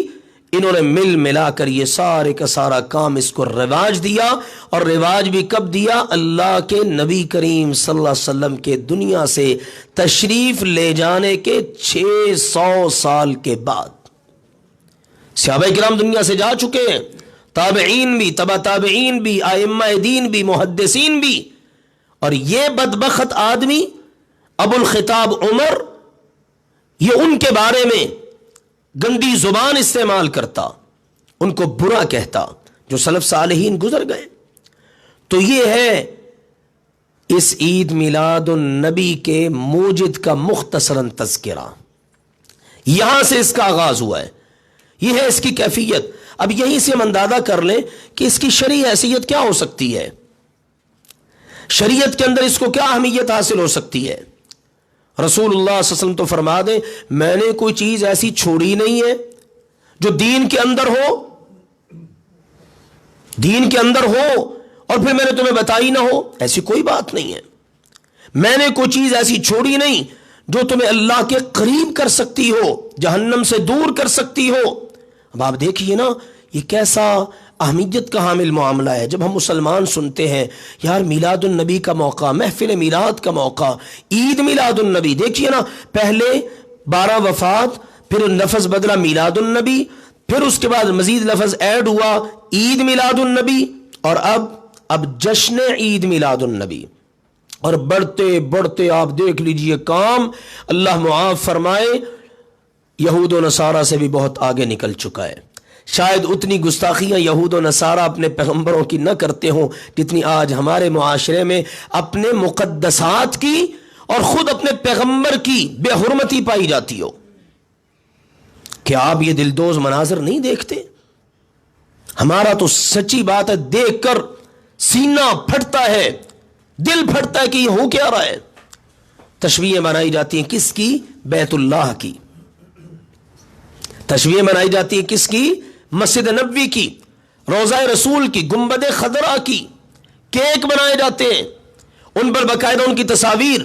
انہوں نے مل ملا کر یہ سارے کا سارا کام اس کو رواج دیا، اور رواج بھی کب دیا؟ اللہ کے نبی کریم صلی اللہ علیہ وسلم کے دنیا سے تشریف لے جانے کے 600 سال کے بعد۔ صحابہ کرام دنیا سے جا چکے ہیں، تابعین بھی، تبع تابعین بھی، ائمہ دین بھی، محدثین بھی، اور یہ بدبخت آدمی ابو الخطاب عمر یہ ان کے بارے میں گندی زبان استعمال کرتا، ان کو برا کہتا، جو سلف صالحین گزر گئے۔ تو یہ ہے اس عید میلاد النبی کے موجد کا مختصراً تذکرہ، یہاں سے اس کا آغاز ہوا ہے، یہ ہے اس کی کیفیت۔ اب یہیں سے ہم اندازہ کر لیں کہ اس کی شرعی حیثیت کیا ہو سکتی ہے، شریعت کے اندر اس کو کیا اہمیت حاصل ہو سکتی ہے۔ رسول اللہ صلی اللہ علیہ وسلم تو فرما دیں، میں نے کوئی چیز ایسی چھوڑی نہیں ہے جو دین کے اندر ہو، دین کے اندر ہو اور پھر میں نے تمہیں بتائی نہ ہو، ایسی کوئی بات نہیں ہے۔ میں نے کوئی چیز ایسی چھوڑی نہیں جو تمہیں اللہ کے قریب کر سکتی ہو، جہنم سے دور کر سکتی ہو۔ اب آپ دیکھیے نا، یہ کیسا اہمیت کا حامل معاملہ ہے۔ جب ہم مسلمان سنتے ہیں یار میلاد النبی کا موقع، محفل میلاد کا موقع، عید میلاد النبی، دیکھیے نا، پہلے 12 وفات، پھر لفظ بدلا میلاد النبی، پھر اس کے بعد مزید لفظ ایڈ ہوا عید میلاد النبی، اور اب جشن عید میلاد النبی، اور بڑھتے بڑھتے آپ دیکھ لیجئے کام، اللہ معاف فرمائے، یہود و نصارہ سے بھی بہت آگے نکل چکا ہے۔ شاید اتنی گستاخیاں یہود و نصارہ اپنے پیغمبروں کی نہ کرتے ہوں جتنی آج ہمارے معاشرے میں اپنے مقدسات کی اور خود اپنے پیغمبر کی بے حرمتی پائی جاتی ہو۔ کیا آپ یہ دلدوز مناظر نہیں دیکھتے؟ ہمارا تو سچی بات ہے، دیکھ کر سینہ پھٹتا ہے، دل پھٹتا ہے کہ یہ ہو کیا رہا ہے۔ تشبیہیں بنائی جاتی ہیں کس کی؟ بیت اللہ کی۔ تشبیہیں بنائی جاتی ہیں کس کی؟ مسجد نبوی کی، روضہ رسول کی، گنبد خضرا کی۔ کیک بنائے جاتے ہیں، ان پر باقاعدہ ان کی تصاویر۔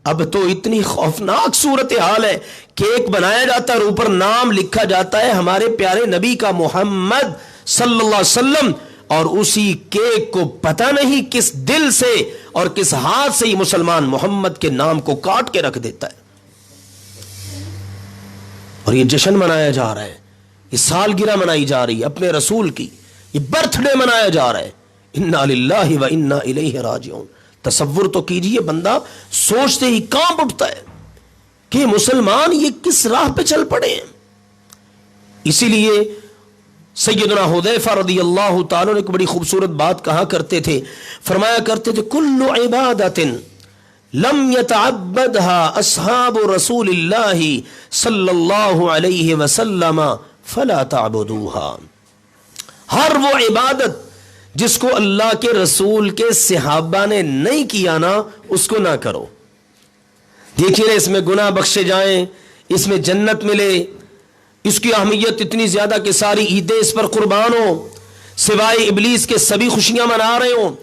اب تو اتنی خوفناک صورتحال ہے، کیک بنایا جاتا ہے اور اوپر نام لکھا جاتا ہے ہمارے پیارے نبی کا، محمد صلی اللہ علیہ وسلم، اور اسی کیک کو پتہ نہیں کس دل سے اور کس ہاتھ سے یہ مسلمان محمد کے نام کو کاٹ کے رکھ دیتا ہے، اور یہ جشن منایا جا رہا ہے، یہ سالگرہ منائی جا رہی ہے اپنے رسول کی، یہ برتھ ڈے منایا جا رہا ہے۔ انا للہ و انا الیہ راجعون۔ تصور تو کیجئے، بندہ سوچتے ہی کانپ اٹھتا ہے کہ مسلمان یہ کس راہ پہ چل پڑے ہیں۔ اسی لیے سیدنا حذیفہ رضی اللہ تعالیٰ نے ایک بڑی خوبصورت بات کہا کرتے تھے، فرمایا کرتے تھے کل عبادت لم يتعبدها اصحاب رسول اللہ صلی اللہ علیہ وسلم فلا تعبدوها۔ ہر وہ عبادت جس کو اللہ کے رسول کے صحابہ نے نہیں کیا نا، اس کو نہ کرو۔ دیکھیے اس میں گناہ بخشے جائیں، اس میں جنت ملے، اس کی اہمیت اتنی زیادہ کہ ساری عیدیں اس پر قربان ہو، سوائے ابلیس کے سبھی خوشیاں منا رہے ہوں۔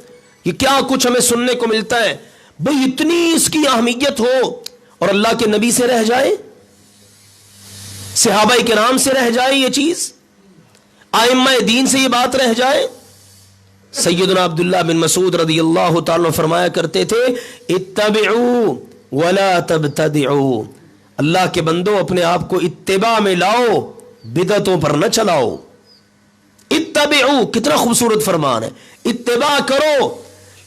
یہ کیا کچھ ہمیں سننے کو ملتا ہے بھئی، اتنی اس کی اہمیت ہو اور اللہ کے نبی سے رہ جائے، صحابہ کرام سے رہ جائے، یہ چیز ائمہ دین سے یہ بات رہ جائے۔ سیدنا عبداللہ بن مسعود رضی اللہ تعالیٰ فرمایا کرتے تھے اتبعوا ولا تبتدعوا، اللہ کے بندوں اپنے آپ کو اتباع میں لاؤ، بدعتوں پر نہ چلاؤ۔ اتبعوا، کتنا خوبصورت فرمان ہے، اتباع کرو،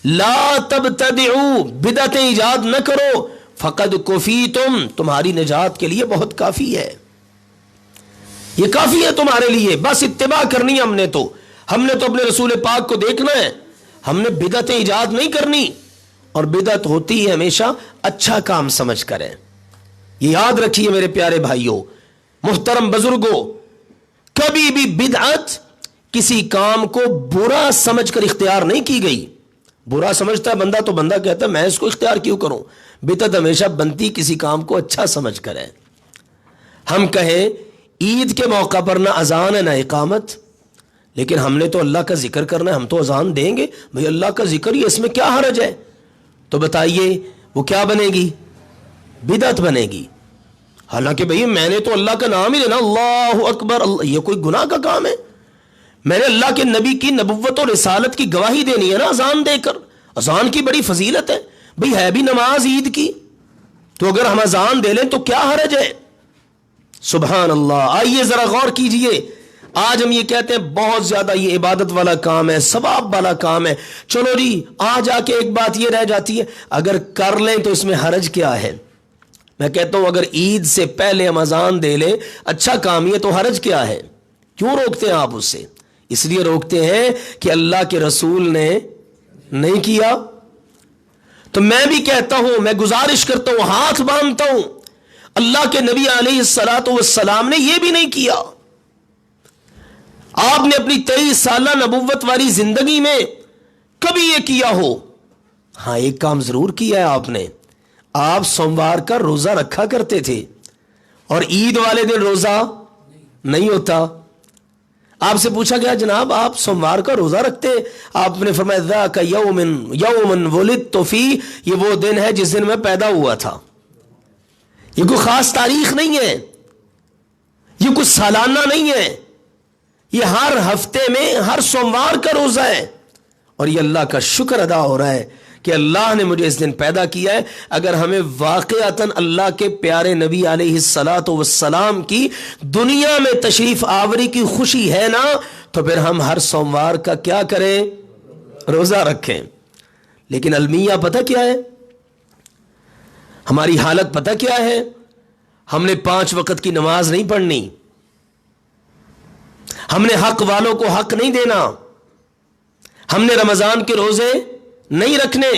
لا تبتدعوا، بدعتیں ایجاد نہ کرو، فقد کفیتم، تمہاری نجات کے لیے بہت کافی ہے، یہ کافی ہے تمہارے لیے، بس اتباع کرنی ہم نے تو اپنے رسول پاک کو دیکھنا ہے، ہم نے بدعتیں ایجاد نہیں کرنی۔ اور بدعت ہوتی ہے ہمیشہ اچھا کام سمجھ کریں، یہ یاد رکھیے میرے پیارے بھائیوں، محترم بزرگوں، کبھی بھی بدعت کسی کام کو برا سمجھ کر اختیار نہیں کی گئی، برا سمجھتا ہے بندہ تو بندہ کہتا ہے میں اس کو اختیار کیوں کروں. بدعت ہمیشہ بنتی کسی کام کو اچھا سمجھ کر ہے. ہم کہیں عید کے موقع پر نہ اذان ہے نہ اقامت، لیکن ہم نے تو اللہ کا ذکر کرنا ہے، ہم تو اذان دیں گے. بھئی اللہ کا ذکر یہ اس میں کیا حرج ہے؟ تو بتائیے وہ کیا بنے گی؟ بدعت بنے گی. حالانکہ بھئی میں نے تو اللہ کا نام ہی لینا، اللہ اکبر، یہ کوئی گناہ کا کام ہے؟ میں نے اللہ کے نبی کی نبوت اور رسالت کی گواہی دینی ہے نا اذان دے کر. اذان کی بڑی فضیلت ہے بھئی، ہے بھی نماز عید کی، تو اگر ہم اذان دے لیں تو کیا حرج ہے؟ سبحان اللہ. آئیے ذرا غور کیجئے. آج ہم یہ کہتے ہیں بہت زیادہ یہ عبادت والا کام ہے، ثواب والا کام ہے. چلو جی آ جا کے ایک بات یہ رہ جاتی ہے، اگر کر لیں تو اس میں حرج کیا ہے؟ میں کہتا ہوں اگر عید سے پہلے ہم اذان دے لیں اچھا کام یہ تو حرج کیا ہے؟ کیوں روکتے ہیں آپ اس سے؟ اس لیے روکتے ہیں کہ اللہ کے رسول نے نہیں کیا. تو میں بھی کہتا ہوں، میں گزارش کرتا ہوں، ہاتھ باندھتا ہوں، اللہ کے نبی علیہ الصلوۃ والسلام نے یہ بھی نہیں کیا. آپ نے اپنی 23 سالہ نبوت والی زندگی میں کبھی یہ کیا ہو؟ ہاں ایک کام ضرور کیا ہے آپ نے. آپ سوموار کا روزہ رکھا کرتے تھے اور عید والے دن روزہ نہیں ہوتا. آپ سے پوچھا گیا جناب آپ سوموار کا روزہ رکھتے؟ آپ نے فرمایا ذاک یوم ولدت فیہ، یہ وہ دن ہے جس دن میں پیدا ہوا تھا. یہ کوئی خاص تاریخ نہیں ہے، یہ کوئی سالانہ نہیں ہے، یہ ہر ہفتے میں ہر سوموار کا روزہ ہے. اور یہ اللہ کا شکر ادا ہو رہا ہے کہ اللہ نے مجھے اس دن پیدا کیا ہے. اگر ہمیں واقعتاً اللہ کے پیارے نبی علیہ الصلوۃ والسلام کی دنیا میں تشریف آوری کی خوشی ہے نا، تو پھر ہم ہر سوموار کا کیا کریں؟ روزہ رکھیں. لیکن المیہ پتہ کیا ہے؟ ہماری حالت پتہ کیا ہے؟ ہم نے 5 وقت کی نماز نہیں پڑھنی، ہم نے حق والوں کو حق نہیں دینا، ہم نے رمضان کے روزے نہیں رکھنے،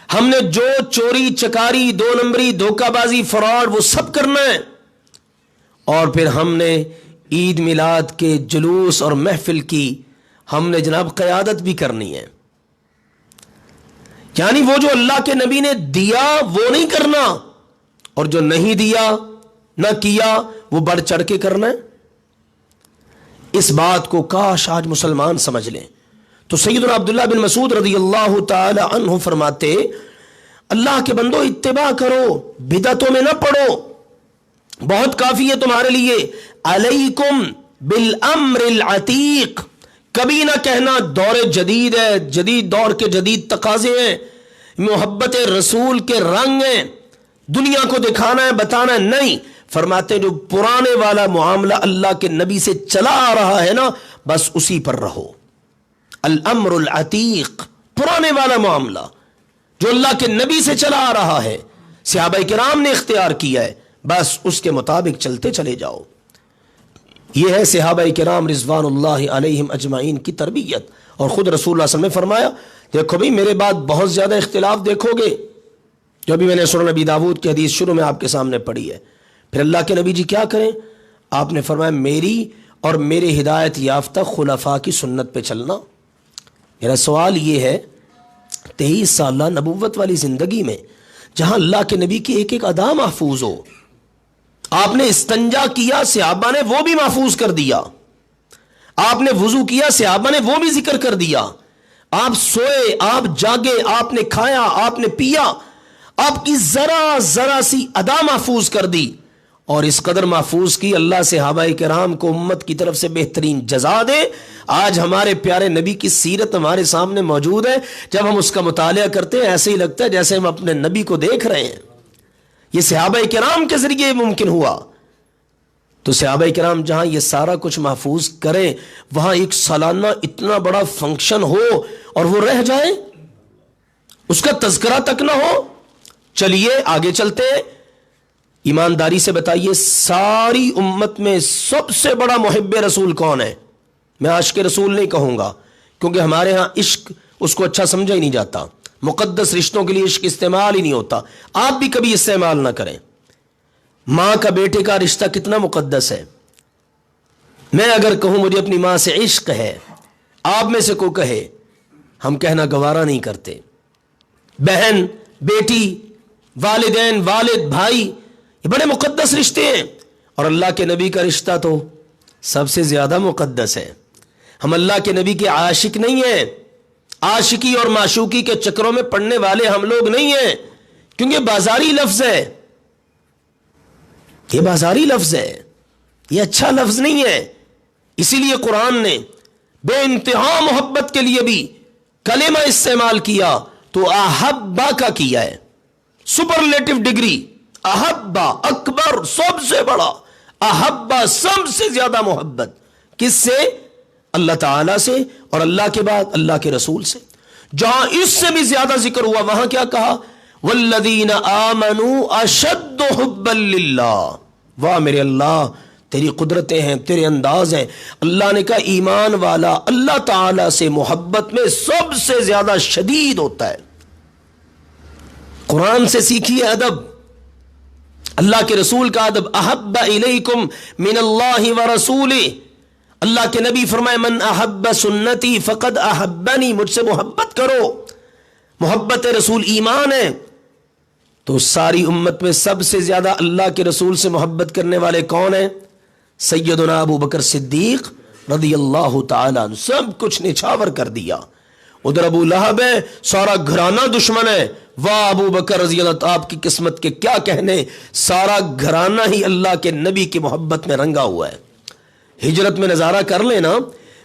ہم نے جو چوری چکاری 2 نمبری دھوکہ بازی فراڈ وہ سب کرنا ہے. اور پھر ہم نے عید میلاد کے جلوس اور محفل کی ہم نے جناب قیادت بھی کرنی ہے. یعنی وہ جو اللہ کے نبی نے دیا وہ نہیں کرنا، اور جو نہیں دیا نہ کیا وہ بڑھ چڑھ کے کرنا ہے. اس بات کو کاش آج مسلمان سمجھ لیں. تو سیدنا عبداللہ بن مسعود رضی اللہ تعالی عنہ فرماتے اللہ کے بندو اتباع کرو، بدعتوں میں نہ پڑو، بہت کافی ہے تمہارے لیے. علیکم بالامر العتیق، کبھی نہ کہنا دور جدید ہے، جدید دور کے جدید تقاضے ہیں، محبت رسول کے رنگ ہیں، دنیا کو دکھانا ہے بتانا ہے. نہیں، فرماتے جو پرانے والا معاملہ اللہ کے نبی سے چلا آ رہا ہے نا بس اسی پر رہو. الامر العتیق، پرانے والا معاملہ جو اللہ کے نبی سے چلا آ رہا ہے، صحابہ کرام نے اختیار کیا ہے، بس اس کے مطابق چلتے چلے جاؤ. یہ ہے صحابہ کرام رضوان اللہ علیہم اجمعین کی تربیت. اور خود رسول اللہ صلی اللہ علیہ وسلم نے فرمایا دیکھو بھئی میرے بعد بہت زیادہ اختلاف دیکھو گے، جو بھی میں نے سنن نبی داؤد کی حدیث شروع میں آپ کے سامنے پڑھی ہے. پھر اللہ کے نبی جی کیا کریں؟ آپ نے فرمایا میری اور میرے ہدایت یافتہ خلفاء کی سنت پہ چلنا. میرا سوال یہ ہے 23 سالہ نبوت والی زندگی میں جہاں اللہ کے نبی کی ایک ایک ادا محفوظ ہو، آپ نے استنجا کیا صحابہ نے وہ بھی محفوظ کر دیا، آپ نے وضو کیا صحابہ نے وہ بھی ذکر کر دیا، آپ سوئے آپ جاگے آپ نے کھایا آپ نے پیا، آپ کی ذرا سی ادا محفوظ کر دی. اور اس قدر محفوظ کی اللہ صحابہ کرام کو امت کی طرف سے بہترین جزا دے. آج ہمارے پیارے نبی کی سیرت ہمارے سامنے موجود ہے، جب ہم اس کا مطالعہ کرتے ہیں ایسے ہی لگتا ہے جیسے ہم اپنے نبی کو دیکھ رہے ہیں. یہ صحابہ کرام کے ذریعے ممکن ہوا. تو صحابہ کرام جہاں یہ سارا کچھ محفوظ کریں، وہاں ایک سالانہ اتنا بڑا فنکشن ہو اور وہ رہ جائے، اس کا تذکرہ تک نہ ہو. چلیے آگے چلتے ہیں. ایمانداری سے بتائیے ساری امت میں سب سے بڑا محب رسول کون ہے؟ میں عاشق رسول نہیں کہوں گا کیونکہ ہمارے ہاں عشق اس کو اچھا سمجھا ہی نہیں جاتا، مقدس رشتوں کے لیے عشق استعمال ہی نہیں ہوتا. آپ بھی کبھی استعمال نہ کریں. ماں کا بیٹے کا رشتہ کتنا مقدس ہے. میں اگر کہوں مجھے اپنی ماں سے عشق ہے، آپ میں سے کوئی کہے ہم کہنا گوارا نہیں کرتے. بہن، بیٹی، والدین، والد، بھائی، یہ بڑے مقدس رشتے ہیں، اور اللہ کے نبی کا رشتہ تو سب سے زیادہ مقدس ہے. ہم اللہ کے نبی کے عاشق نہیں ہیں، عاشقی اور معشوقی کے چکروں میں پڑنے والے ہم لوگ نہیں ہیں، کیونکہ بازاری لفظ ہے، یہ بازاری لفظ ہے، یہ اچھا لفظ نہیں ہے. اسی لیے قرآن نے بے انتہا محبت کے لیے بھی کلمہ استعمال کیا تو احبا کا کیا ہے، سپرلیٹو ڈگری. احبا اکبر، سب سے بڑا، احبا سب سے زیادہ محبت کس سے؟ اللہ تعالی سے، اور اللہ کے بعد اللہ کے رسول سے. جہاں اس سے بھی زیادہ ذکر ہوا وہاں کیا کہا؟ والذین آمنوا اشد حبا للہ. واہ میرے اللہ، تیری قدرتیں ہیں، تیرے انداز ہیں. اللہ نے کہا ایمان والا اللہ تعالی سے محبت میں سب سے زیادہ شدید ہوتا ہے. قرآن سے سیکھیے ادب، اللہ کے رسول کا ادب. احب الیکم من اللہ ورسولہ، اللہ کے نبی فرمائے من احب سنتی فقد احبنی، مجھ سے محبت کرو. محبت رسول ایمان ہے. تو ساری امت میں سب سے زیادہ اللہ کے رسول سے محبت کرنے والے کون ہیں؟ سیدنا ابو بکر صدیق رضی اللہ تعالیٰ عنہ. سب کچھ نچھاور کر دیا. ادھر ابو لہب ہے، سارا گھرانہ دشمن ہے. واہ ابو بکر رضی اللہ، آپ کی قسمت کے کیا کہنے، سارا گھرانہ ہی اللہ کے نبی کی محبت میں رنگا ہوا ہے. ہجرت میں نظارہ کر لینا،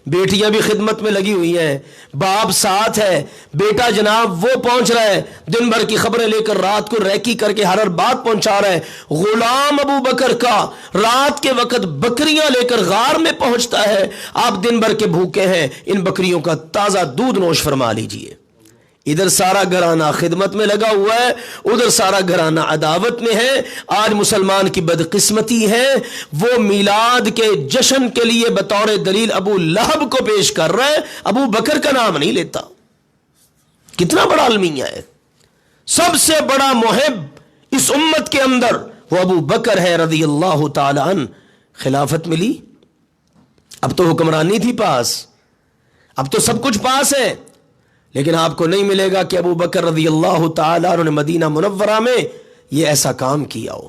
بیٹیاں بھی خدمت میں لگی ہوئی ہیں، باپ ساتھ ہے، بیٹا جناب وہ پہنچ رہا ہے دن بھر کی خبریں لے کر، رات کو ریکی کر کے ہر بات پہنچا رہا ہے. غلام ابو بکر کا رات کے وقت بکریاں لے کر غار میں پہنچتا ہے. آپ دن بھر کے بھوکے ہیں، ان بکریوں کا تازہ دودھ نوش فرما لیجئے. ادھر سارا گھرانہ خدمت میں لگا ہوا ہے، ادھر سارا گھرانہ عداوت میں ہے. آج مسلمان کی بدقسمتی ہے، وہ میلاد کے جشن کے لیے بطور دلیل ابو لہب کو پیش کر رہا ہے، ابو بکر کا نام نہیں لیتا. کتنا بڑا المیہ ہے. سب سے بڑا محب اس امت کے اندر وہ ابو بکر ہے رضی اللہ تعالی عنہ. خلافت ملی، اب تو حکمرانی تھی پاس، اب تو سب کچھ پاس ہے، لیکن آپ کو نہیں ملے گا کہ ابو بکر رضی اللہ تعالیٰ عنہ نے مدینہ منورہ میں یہ ایسا کام کیا ہو.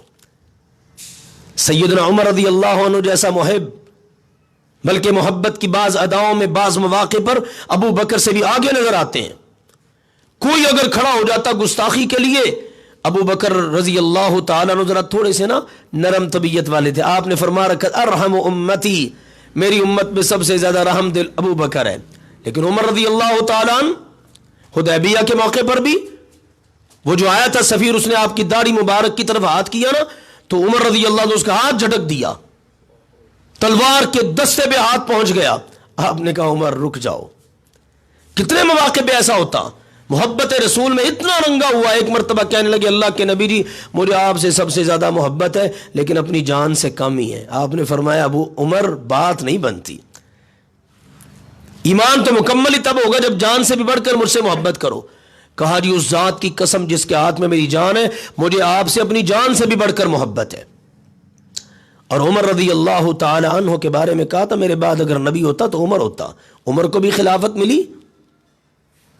سیدنا عمر رضی اللہ عنہ جیسا محب، بلکہ محبت کی بعض اداؤں میں بعض مواقع پر ابو بکر سے بھی آگے نظر آتے ہیں. کوئی اگر کھڑا ہو جاتا گستاخی کے لیے، ابو بکر رضی اللہ تعالیٰ عنہ ذرا تھوڑے سے نا نرم طبیعت والے تھے. آپ نے فرما رکھا ارحم امتی، میری امت میں سب سے زیادہ رحم دل ابو بکر ہے. لیکن عمر رضی اللہ تعالیٰ عنہ حدیبیہ کے موقع پر بھی وہ جو آیا تھا سفیر، اس نے آپ کی داڑھی مبارک کی طرف ہاتھ کیا نا، تو عمر رضی اللہ عنہ اس کا ہاتھ جھٹک دیا، تلوار کے دستے پہ ہاتھ پہنچ گیا. آپ نے کہا عمر رک جاؤ. کتنے مواقع پہ ایسا ہوتا. محبت رسول میں اتنا رنگا ہوا. ایک مرتبہ کہنے لگے اللہ کے نبی جی مجھے آپ سے سب سے زیادہ محبت ہے لیکن اپنی جان سے کم ہی ہے. آپ نے فرمایا ابو عمر بات نہیں بنتی، ایمان تو مکمل ہی تب ہوگا جب جان سے بھی بڑھ کر مجھ سے محبت کرو. کہا جی اس ذات کی قسم جس کے ہاتھ میں میری جان ہے، مجھے آپ سے اپنی جان سے بھی بڑھ کر محبت ہے. اور عمر رضی اللہ تعالی عنہ کے بارے میں کہا تھا میرے بعد اگر نبی ہوتا تو عمر ہوتا. عمر کو بھی خلافت ملی،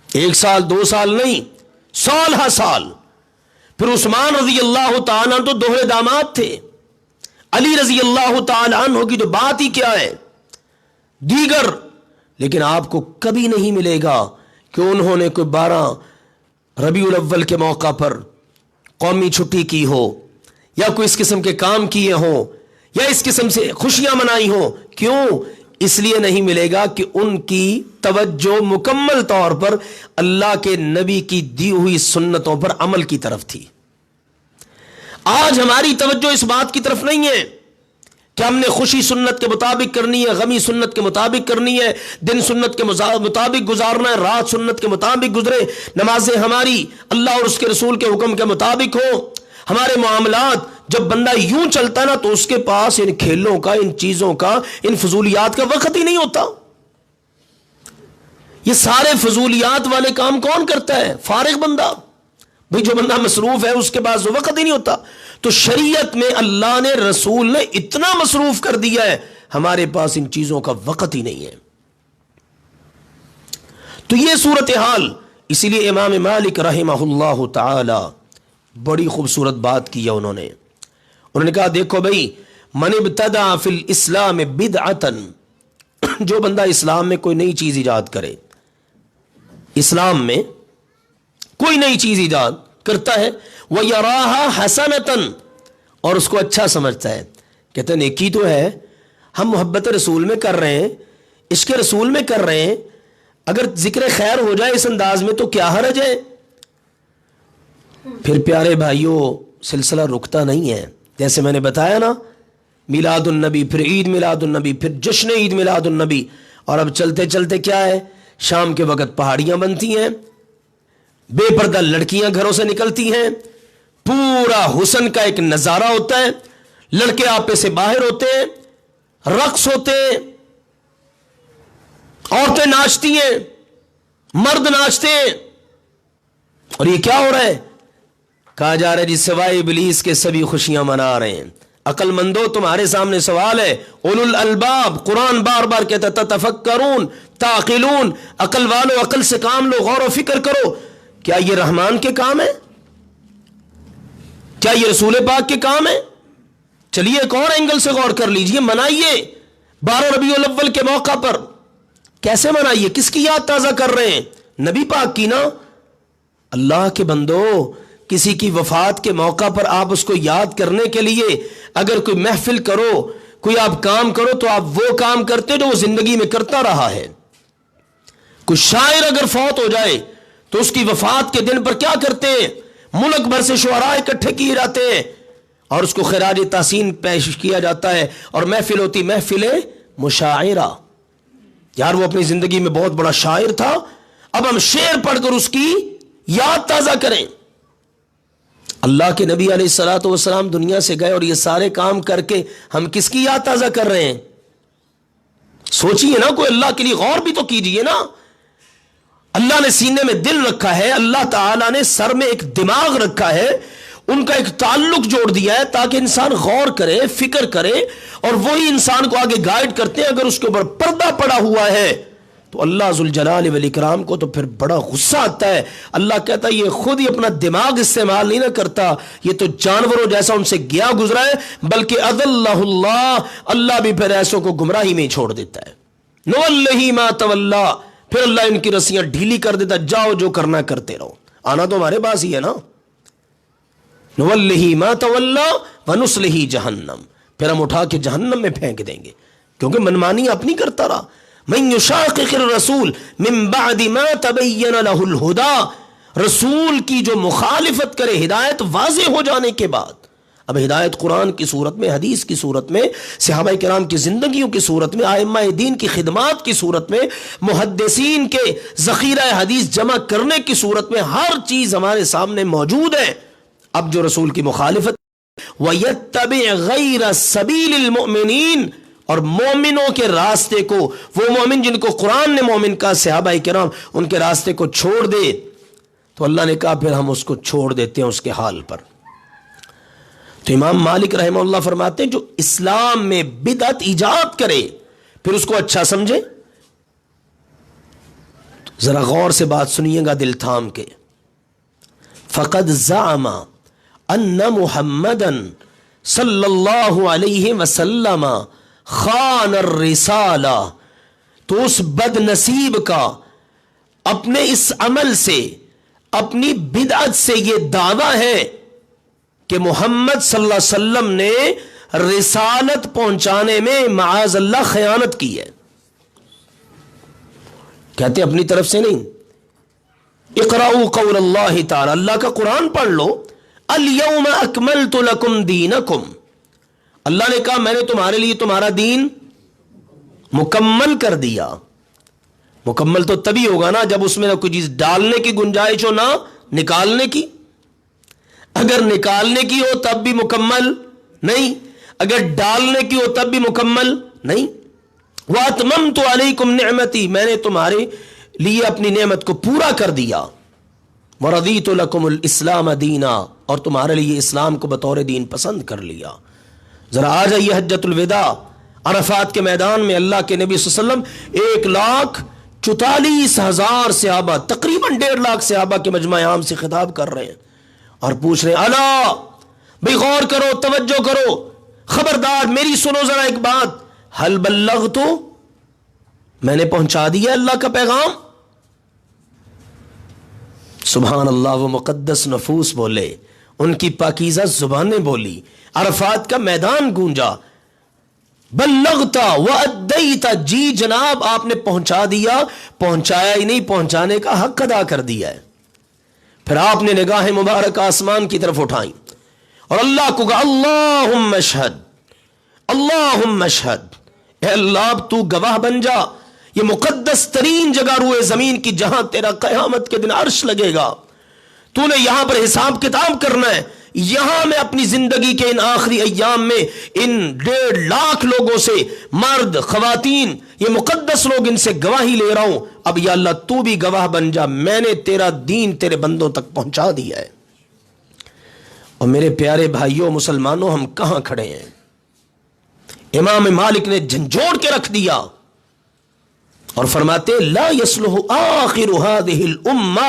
1 سال 2 سال نہیں، سال ہا سال. پھر عثمان رضی اللہ تعالی عنہ تو دوہرے داماد تھے. علی رضی اللہ تعالی عنہ کی تو بات ہی کیا ہے، دیگر. لیکن آپ کو کبھی نہیں ملے گا کہ انہوں نے کوئی 12 ربیع الاول کے موقع پر قومی چھٹی کی ہو، یا کوئی اس قسم کے کام کیے ہوں، یا اس قسم سے خوشیاں منائی ہوں. کیوں؟ اس لیے نہیں ملے گا کہ ان کی توجہ مکمل طور پر اللہ کے نبی کی دی ہوئی سنتوں پر عمل کی طرف تھی. آج ہماری توجہ اس بات کی طرف نہیں ہے کہ ہم نے خوشی سنت کے مطابق کرنی ہے، غمی سنت کے مطابق کرنی ہے، دن سنت کے مطابق گزارنا ہے، رات سنت کے مطابق گزرے، نمازیں ہماری اللہ اور اس کے رسول کے حکم کے مطابق ہو، ہمارے معاملات. جب بندہ یوں چلتا نا تو اس کے پاس ان کھیلوں کا، ان چیزوں کا، ان فضولیات کا وقت ہی نہیں ہوتا. یہ سارے فضولیات والے کام کون کرتا ہے؟ فارغ بندہ. بھئی جو بندہ مصروف ہے اس کے پاس وقت ہی نہیں ہوتا. تو شریعت میں اللہ نے، رسول نے اتنا مصروف کر دیا ہے، ہمارے پاس ان چیزوں کا وقت ہی نہیں ہے. تو تو یہ صورتحال، اسی لیے امام مالک رحمہ اللہ تعالی بڑی خوبصورت بات کی ہے انہوں نے کہا دیکھو بھائی، من ابتدع فی الاسلام بدعتا، جو بندہ اسلام میں کوئی نئی چیز ایجاد کرے، اسلام میں کوئی نئی چیز ایجاد کرتا ہے، وَيَرَاهَا حَسَنَةً، اور اس کو اچھا سمجھتا ہے، کہتے ہیں نیکی تو ہے، ہم محبت رسول میں کر رہے ہیں، عشق رسول میں کر رہے ہیں، اگر ذکر خیر ہو جائے اس انداز میں تو کیا حرج ہے؟ پھر پیارے بھائیوں سلسلہ رکتا نہیں ہے، جیسے میں نے بتایا نا، میلاد النبی، پھر عید میلاد النبی، پھر جشن عید میلاد النبی، اور اب چلتے چلتے کیا ہے، شام کے وقت پہاڑیاں بنتی ہیں، بے پردہ لڑکیاں گھروں سے نکلتی ہیں، پورا حسن کا ایک نظارہ ہوتا ہے، لڑکے آپے سے باہر ہوتے ہیں، رقص ہوتے ہیں، عورتیں ناچتی ہیں، مرد ناچتے ہیں، اور یہ کیا ہو رہا ہے؟ کہا جا رہا ہے جی سوائے ابلیس کے سبھی خوشیاں منا رہے ہیں۔ عقل مندو تمہارے سامنے سوال ہے، اولو الالباب، قرآن بار بار کہتا تتفکرون تعقلون، عقل والو عقل سے کام لو، غور و فکر کرو، کیا یہ رحمان کے کام ہے؟ کیا یہ رسول پاک کے کام ہے؟ چلیے ایک اور اینگل سے غور کر لیجئے، منائیے 12 ربیع الاول کے موقع پر، کیسے منائیے؟ کس کی یاد تازہ کر رہے ہیں؟ نبی پاک کی نا۔ اللہ کے بندو، کسی کی وفات کے موقع پر آپ اس کو یاد کرنے کے لیے اگر کوئی محفل کرو، کوئی آپ کام کرو، تو آپ وہ کام کرتے جو وہ زندگی میں کرتا رہا ہے۔ کوئی شاعر اگر فوت ہو جائے تو اس کی وفات کے دن پر کیا کرتے ہیں؟ ملک بھر سے شعراء اکٹھے کیے جاتے ہیں اور اس کو خراج تحسین پیش کیا جاتا ہے، اور محفل ہوتی محفل مشاعرہ، یار وہ اپنی زندگی میں بہت بڑا شاعر تھا، اب ہم شعر پڑھ کر اس کی یاد تازہ کریں۔ اللہ کے نبی علیہ الصلوۃ والسلام دنیا سے گئے اور یہ سارے کام کر کے ہم کس کی یاد تازہ کر رہے ہیں؟ سوچئے نا، کوئی اللہ کے لیے غور بھی تو کیجئے نا۔ اللہ نے سینے میں دل رکھا ہے، اللہ تعالیٰ نے سر میں ایک دماغ رکھا ہے، ان کا ایک تعلق جوڑ دیا ہے تاکہ انسان غور کرے، فکر کرے، اور وہی انسان کو آگے گائیڈ کرتے ہیں۔ اگر اس کے اوپر پردہ پڑا ہوا ہے تو اللہ ذوالجلال والاکرام کو تو پھر بڑا غصہ آتا ہے۔ اللہ کہتا ہے یہ خود ہی اپنا دماغ استعمال نہیں نہ کرتا، یہ تو جانوروں جیسا ان سے گیا گزرا ہے، بلکہ اضلہ اللہ، اللہ بھی پھر ایسوں کو گمراہی میں چھوڑ دیتا ہے۔ نواللہ ما تولا، پھر اللہ ان کی رسیاں ڈھیلی کر دیتا، جاؤ جو کرنا کرتے رہو، آنا تو ہمارے پاس ہی ہے نا۔ نواللہ ما تولا ونصلہ جہنم، پھر ہم اٹھا کے جہنم میں پھینک دیں گے، کیونکہ منمانی اپنی کرتا رہا۔ من یشاقق الرسول من بعد ما تبین له الہدی، رسول کی جو مخالفت کرے ہدایت واضح ہو جانے کے بعد، اب ہدایت قرآن کی صورت میں، حدیث کی صورت میں، صحابہ کرام کی زندگیوں کی صورت میں، ائمہ دین کی خدمات کی صورت میں، محدثین کے ذخیرہ حدیث جمع کرنے کی صورت میں، ہر چیز ہمارے سامنے موجود ہے۔ اب جو رسول کی مخالفت، وَيَتَّبِعْ غَيْرَ سَبِيلِ الْمُؤْمِنِينَ، اور مومنوں کے راستے کو، وہ مومن جن کو قرآن نے مومن کا، صحابہ کرام ان کے راستے کو چھوڑ دے، تو اللہ نے کہا پھر ہم اس کو چھوڑ دیتے ہیں اس کے حال پر۔ تو امام مالک رحمہ اللہ فرماتے ہیں جو اسلام میں بدعت ایجاد کرے پھر اس کو اچھا سمجھے۔ ذرا غور سے بات سنیے گا دل تھام کے۔ فقد زعم ان محمدا صلی اللہ علیہ وسلم خان الرسالہ، تو اس بد نصیب کا اپنے اس عمل سے، اپنی بدعت سے یہ دعویٰ ہے کہ محمد صلی اللہ علیہ وسلم نے رسالت پہنچانے میں معاذ اللہ خیانت کی ہے۔ کہتے اپنی طرف سے نہیں، اقرأوا قول اللہ تعالی، اللہ کا قرآن پڑھ لو، الیوم اکملت لکم دینکم، اللہ نے کہا میں نے تمہارے لیے تمہارا دین مکمل کر دیا۔ مکمل تو تبھی ہوگا نا جب اس میں نہ کوئی چیز ڈالنے کی گنجائش ہو، نہ نکالنے کی۔ اگر نکالنے کی ہو تب بھی مکمل نہیں، اگر ڈالنے کی ہو تب بھی مکمل نہیں۔ وَأَتْمَمْتُ عَلَيْكُمْ نِعْمَتِي، میں نے تمہارے لیے اپنی نعمت کو پورا کر دیا۔ وَرَضِيتُ لَكُمُ الْإِسْلَامَ دِينًا، اور تمہارے لیے اسلام کو بطور دین پسند کر لیا۔ ذرا آ جائیے حجۃ الوداع، عرفات کے میدان میں اللہ کے نبی صلی اللہ علیہ وسلم 1 44,000 صحابہ، تقریباً 1.5 لاکھ صحابہ کے مجمع عام سے خطاب کر رہے ہیں اور پوچھ رہے ہیں الا بھئی غور کرو، توجہ کرو، خبردار میری سنو ذرا ایک بات، حل بلغت، میں نے پہنچا دیا اللہ کا پیغام؟ سبحان اللہ، وہ مقدس نفوس بولے، ان کی پاکیزہ زبانیں بولی، عرفات کا میدان گونجا، بلغتا وادیتا، جی جناب آپ نے پہنچا دیا، پہنچایا ہی نہیں، پہنچانے کا حق ادا کر دیا ہے۔ پھر آپ نے نگاہ مبارک آسمان کی طرف اٹھائیں اور اللہ کو کہا اللہم اشہد، اللہم اشہد، اے اللہ اب تو گواہ بن جا، یہ مقدس ترین جگہ روئے زمین کی جہاں تیرا قیامت کے دن عرش لگے گا، تو نے یہاں پر حساب کتاب کرنا ہے، یہاں میں اپنی زندگی کے ان آخری ایام میں ان 1.5 لاکھ لوگوں سے، مرد خواتین، یہ مقدس لوگ، ان سے گواہی لے رہا ہوں، اب یا اللہ تو بھی گواہ بن جا، میں نے تیرا دین تیرے بندوں تک پہنچا دیا ہے۔ اور میرے پیارے بھائیوں مسلمانوں، ہم کہاں کھڑے ہیں؟ امام مالک نے جھنجھوڑ کے رکھ دیا اور فرماتے لا يصلح آخر هذه الامہ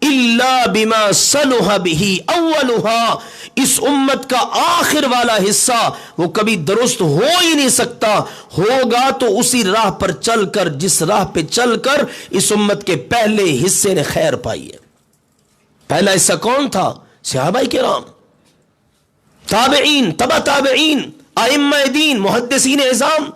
الا بما صلح به اولها، اس امت کا آخر والا حصہ وہ کبھی درست ہو ہی نہیں سکتا، ہوگا تو اسی راہ پر چل کر جس راہ پہ چل کر اس امت کے پہلے حصے نے خیر پائی ہے۔ پہلا حصہ کون تھا؟ صحابہ کرام، تابعین، تبع تابعین، ائمہ دین، محدثین اعظام،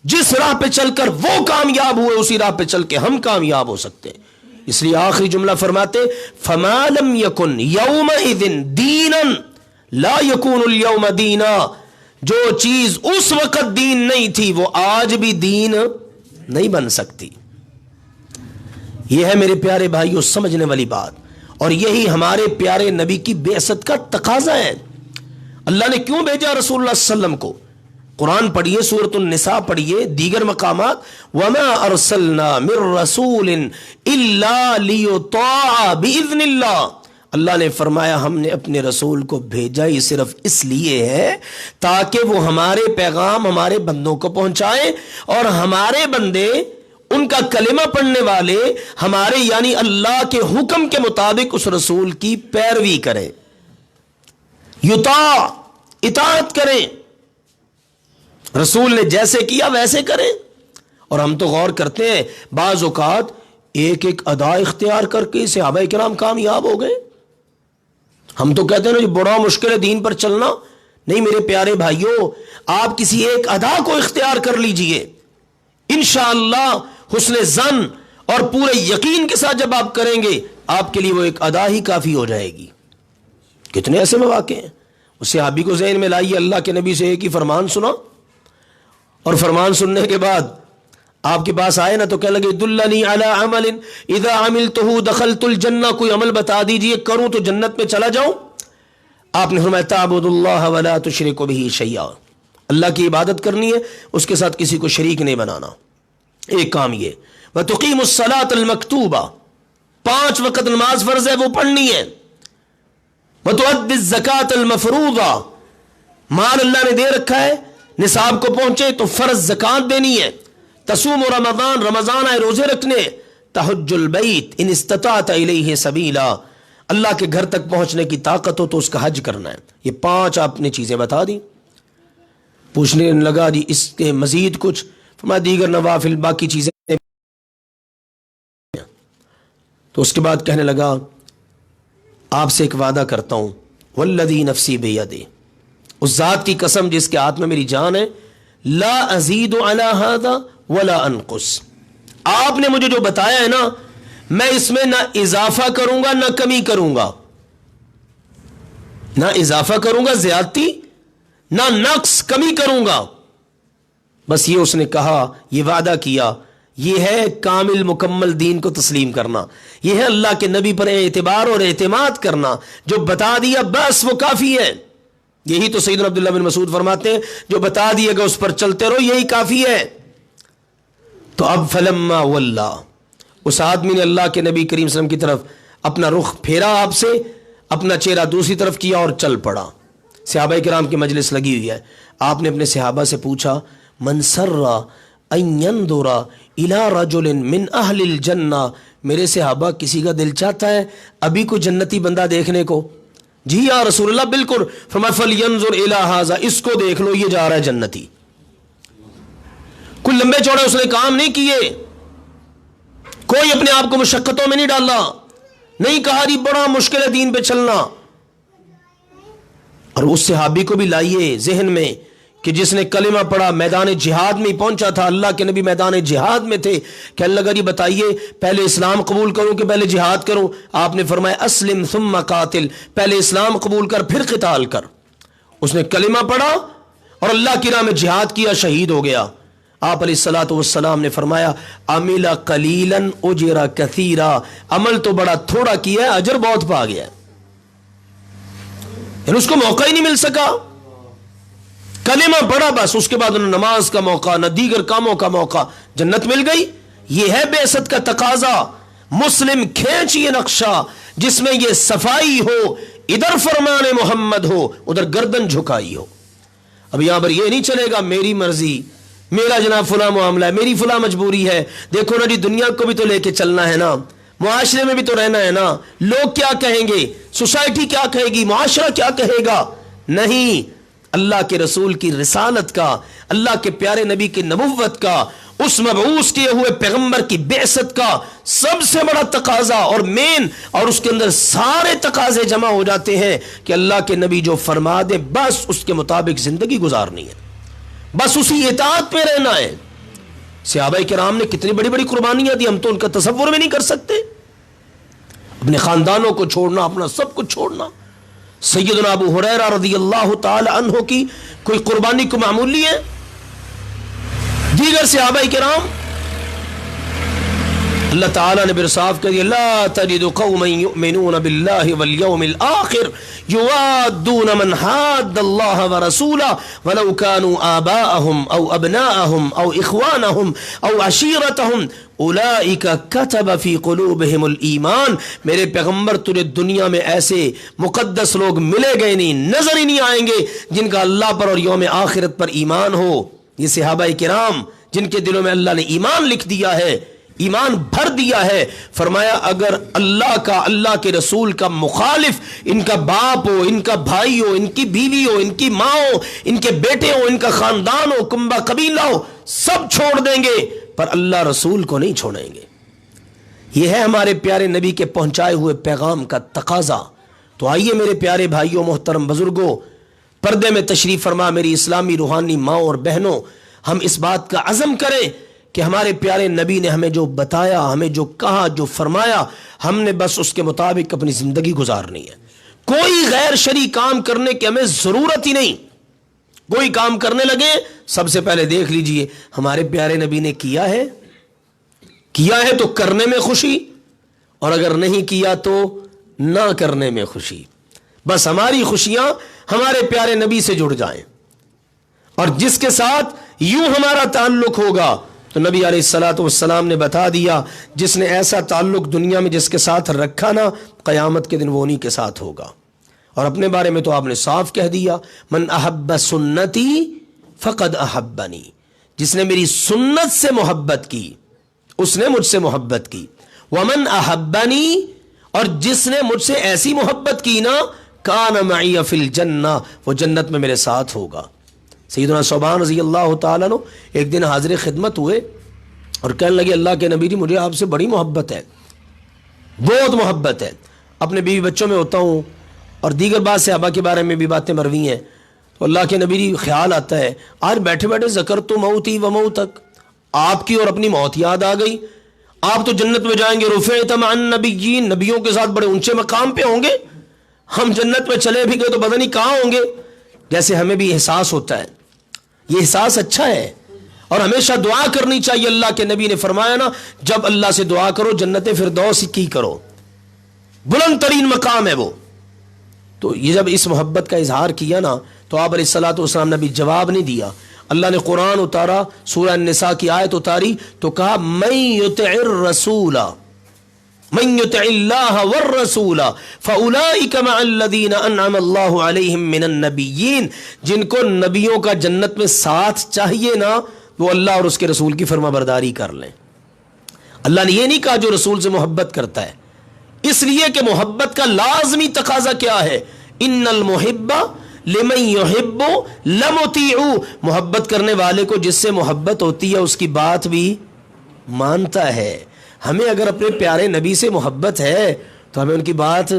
جس راہ پہ چل کر وہ کامیاب ہوئے اسی راہ پہ چل کے ہم کامیاب ہو سکتے ہیں۔ اس لیے آخری جملہ فرماتے فما لم یکن یومئذ دینا لا یکون اليوم دینا، جو چیز اس وقت دین نہیں تھی وہ آج بھی دین نہیں بن سکتی۔ یہ ہے میرے پیارے بھائیوں سمجھنے والی بات، اور یہی ہمارے پیارے نبی کی بعثت کا تقاضا ہے۔ اللہ نے کیوں بھیجا رسول اللہ صلی اللہ علیہ وسلم کو؟ قرآن پڑھیے، سورۃ النساء پڑھیے، دیگر مقامات، وما ارسلنا من رسول الا لیطاع باذن اللہ، اللہ نے فرمایا ہم نے اپنے رسول کو بھیجا ہی صرف اس لیے ہے تاکہ وہ ہمارے پیغام ہمارے بندوں کو پہنچائیں، اور ہمارے بندے، ان کا کلمہ پڑھنے والے، ہمارے یعنی اللہ کے حکم کے مطابق اس رسول کی پیروی کریں، یطاع، اطاعت کریں، رسول نے جیسے کیا ویسے کریں۔ اور ہم تو غور کرتے ہیں بعض اوقات ایک ایک ادا اختیار کر کے صحابہ کرام کامیاب ہو گئے۔ ہم تو کہتے ہیں نا یہ بڑا مشکل ہے دین پر چلنا، نہیں میرے پیارے بھائیوں، آپ کسی ایک ادا کو اختیار کر لیجئے، انشاءاللہ حسن ظن اور پورے یقین کے ساتھ جب آپ کریں گے آپ کے لیے وہ ایک ادا ہی کافی ہو جائے گی۔ کتنے ایسے مواقع ہیں، اس صحابی کو ذہن میں لائیے، اللہ کے نبی سے ایک ہی فرمان سنا، اور فرمان سننے کے بعد آپ کے پاس آئے نا تو کہنے لگے دلنی علی عمل اذا عملته دخلت الجنہ، کوئی عمل بتا دیجئے کروں تو جنت میں چلا جاؤں۔ آپ نے فرمایا تعبد اللہ ولا تشرک به شیئا، اللہ کی عبادت کرنی ہے، اس کے ساتھ کسی کو شریک نہیں بنانا۔ ایک کام یہ، وتقیم الصلاۃ المکتوبہ، 5 وقت نماز فرض ہے وہ پڑھنی ہے، وتؤدی الزکاۃ المفروضہ، مال اللہ نے دے رکھا ہے، نصاب کو پہنچے تو فرض زکات دینی ہے، تصوم رمضان، رمضان آئے روزے رکھنے، تحج البیت ان استطاعت الیہ سبیلا، اللہ کے گھر تک پہنچنے کی طاقت ہو تو اس کا حج کرنا ہے۔ یہ 5 آپ نے چیزیں بتا دی۔ پوچھنے لگا جی اس کے مزید کچھ؟ فرمایا دیگر نوافل، باقی چیزیں۔ تو اس کے بعد کہنے لگا آپ سے ایک وعدہ کرتا ہوں، والذی نفسی بیدہ، اس ذات کی قسم جس کے ہاتھ میں میری جان ہے، لا ازید علی ھذا ولا انقص، آپ نے مجھے جو بتایا ہے نا میں اس میں نہ اضافہ کروں گا نہ کمی کروں گا، نہ اضافہ کروں گا زیادتی، نہ نقص کمی کروں گا، بس یہ اس نے کہا، یہ وعدہ کیا۔ یہ ہے کامل مکمل دین کو تسلیم کرنا، یہ ہے اللہ کے نبی پر اعتبار اور اعتماد کرنا، جو بتا دیا بس وہ کافی ہے۔ یہی تو سیدنا عبداللہ بن مسعود فرماتے ہیں جو بتا دیے گا اس پر چلتے رہو، یہی کافی ہے۔ تو اب فلما واللہ، اس آدمی نے اللہ کے نبی کریم صلی اللہ علیہ وسلم کی طرف اپنا رخ پھیرا، آپ سے اپنا چہرہ دوسری طرف کیا اور چل پڑا۔ صحابہ کرام کی مجلس لگی ہوئی ہے، آپ نے اپنے صحابہ سے پوچھا من سر ان ينظر الی رجل من اہل الجنہ، میرے صحابہ کسی کا دل چاہتا ہے ابھی کوئی جنتی بندہ دیکھنے کو؟ جی یا رسول اللہ بالکل۔ فرمایا فلینظر الی ھذا، اس کو دیکھ لو، یہ جا رہا ہے جنتی۔ کوئی لمبے چوڑے اس نے کام نہیں کیے، کوئی اپنے آپ کو مشقتوں میں نہیں ڈالا، نہیں کہا جی بڑا مشکل ہے دین پہ چلنا۔ اور اس صحابی کو بھی لائیے ذہن میں کہ جس نے کلمہ پڑھا، میدان جہاد میں پہنچا تھا، اللہ کے نبی میدان جہاد میں تھے کہ اللہ جی بتائیے پہلے اسلام قبول کروں کہ پہلے جہاد کروں؟ آپ نے فرمایا اسلم ثم قاتل، پہلے اسلام قبول کر پھر قتال کر۔ اس نے کلمہ پڑھا اور اللہ کی راہ میں جہاد کیا، شہید ہو گیا۔ آپ علیہ الصلوۃ والسلام نے فرمایا عمل قلیلا اجر کثیرا، عمل تو بڑا تھوڑا کیا ہے، اجر بہت پا گیا، یعنی اس کو موقع ہی نہیں مل سکا، کلمہ پڑھا بس، اس کے بعد نہ نماز کا موقع نہ دیگر کاموں کا موقع، جنت مل گئی۔ یہ ہے بعثت کا تقاضا۔ مسلم کھینچ یہ نقشہ جس میں یہ صفائی ہو، ادھر فرمان محمد ہو، ادھر گردن جھکائی ہو۔ اب یہاں پر یہ نہیں چلے گا میری مرضی، میرا جناب فلاں معاملہ ہے، میری فلاں مجبوری ہے، دیکھو نا جی دنیا کو بھی تو لے کے چلنا ہے نا، معاشرے میں بھی تو رہنا ہے نا، لوگ کیا کہیں گے، سوسائٹی کیا کہے گی، معاشرہ کیا کہے گا؟ نہیں، اللہ کے رسول کی رسالت کا، اللہ کے پیارے نبی کی نبوت کا، اس مبعوث کیے ہوئے پیغمبر کی بعثت کا سب سے بڑا تقاضا اور مین، اور اس کے اندر سارے تقاضے جمع ہو جاتے ہیں کہ اللہ کے نبی جو فرما دے بس اس کے مطابق زندگی گزارنی ہے، بس اسی اطاعت پہ رہنا ہے۔ صحابہ کرام نے کتنی بڑی بڑی قربانیاں دی، ہم تو ان کا تصور بھی نہیں کر سکتے، اپنے خاندانوں کو چھوڑنا، اپنا سب کچھ چھوڑنا۔ سیدنا ابو ہریرہ رضی اللہ تعالی عنہ کی کوئی قربانی کو معمولی ہے؟ دیگر صحابہ کرام، اللہ تعالیٰ نے برصاف کر دیا لا تجد قوما یؤمنون باللہ والیوم الآخر یوادون من حاد اللہ ورسولہ ولو كانوا آباءهم او ابناءهم او اخوانهم او عشیرتهم اولئک کتب فی قلوبہم الایمان۔ میرے پیغمبر تجھے دنیا میں ایسے مقدس لوگ ملے گئے نہیں، نظر ہی نہیں آئیں گے جن کا اللہ پر اور یوم آخرت پر ایمان ہو۔ یہ صحابہ کرام جن کے دلوں میں اللہ نے ایمان لکھ دیا ہے، ایمان بھر دیا ہے، فرمایا اگر اللہ کا، اللہ کے رسول کا مخالف ان کا باپ ہو، ان کا بھائی ہو، ان کی بیوی ہو، ان کی ماں ہو، ان کے بیٹے ہو، ان کا خاندان ہو، کنبہ قبیلہ ہو، سب چھوڑ دیں گے پر اللہ رسول کو نہیں چھوڑیں گے۔ یہ ہے ہمارے پیارے نبی کے پہنچائے ہوئے پیغام کا تقاضا۔ تو آئیے میرے پیارے بھائیوں، محترم بزرگوں، پردے میں تشریف فرما میری اسلامی روحانی ماں اور بہنوں، ہم اس بات کا عزم کریں کہ ہمارے پیارے نبی نے ہمیں جو بتایا، ہمیں جو کہا، جو فرمایا، ہم نے بس اس کے مطابق اپنی زندگی گزارنی ہے۔ کوئی غیر شرعی کام کرنے کی ہمیں ضرورت ہی نہیں۔ کوئی کام کرنے لگے سب سے پہلے دیکھ لیجئے ہمارے پیارے نبی نے کیا ہے، کیا ہے تو کرنے میں خوشی، اور اگر نہیں کیا تو نہ کرنے میں خوشی۔ بس ہماری خوشیاں ہمارے پیارے نبی سے جڑ جائیں، اور جس کے ساتھ یوں ہمارا تعلق ہوگا تو نبی علیہ الصلوۃ والسلام نے بتا دیا جس نے ایسا تعلق دنیا میں جس کے ساتھ رکھا نا، قیامت کے دن وہ انہی کے ساتھ ہوگا۔ اور اپنے بارے میں تو آپ نے صاف کہہ دیا من احب سنتی فقد احبنی، جس نے میری سنت سے محبت کی اس نے مجھ سے محبت کی، ومن احبنی، اور جس نے مجھ سے ایسی محبت کی نا کان معی فی الجنہ، وہ جنت میں میرے ساتھ ہوگا۔ سیدنا صوبان رضی اللہ تعالیٰ عنہ ایک دن حاضر خدمت ہوئے اور کہنے لگے اللہ کے نبی جی مجھے آپ سے بڑی محبت ہے، بہت محبت ہے، اپنے بیوی بچوں میں ہوتا ہوں، اور دیگر بات صحابہ کے بارے میں بھی باتیں مروی ہیں۔ تو اللہ کے نبی جی خیال آتا ہے آج بیٹھے بیٹھے ذکرت موتی و موتک، آپ کی اور اپنی موت یاد آ گئی، آپ تو جنت میں جائیں گے، رفعت مع النبیین، نبیوں کے ساتھ بڑے اونچے مقام پہ ہوں گے، ہم جنت میں چلے بھی گئے تو پتہ نہیں کہاں ہوں گے۔ جیسے ہمیں بھی احساس ہوتا ہے، یہ احساس اچھا ہے اور ہمیشہ دعا کرنی چاہیے۔ اللہ کے نبی نے فرمایا نا جب اللہ سے دعا کرو جنت فردوس کی کرو، بلند ترین مقام ہے وہ۔ تو یہ جب اس محبت کا اظہار کیا نا تو آپ علیہ الصلوۃ والسلام نے بھی جواب نہیں دیا۔ اللہ نے قرآن اتارا، سورہ النساء کی آیت اتاری تو کہا من یطع الرسول، من یطع اللہ والرسول فاولئک مع الذین انعم اللہ علیہم من النبیین، جن کو نبیوں کا جنت میں ساتھ چاہیے نا وہ اللہ اور اس کے رسول کی فرما برداری کر لیں۔ اللہ نے یہ نہیں کہا جو رسول سے محبت کرتا ہے، اس لیے کہ محبت کا لازمی تقاضا کیا ہے؟ ان المحب لمن یحب لمطیع، محبت کرنے والے کو جس سے محبت ہوتی ہے اس کی بات بھی مانتا ہے۔ ہمیں اگر اپنے پیارے نبی سے محبت ہے تو ہمیں ان کی بات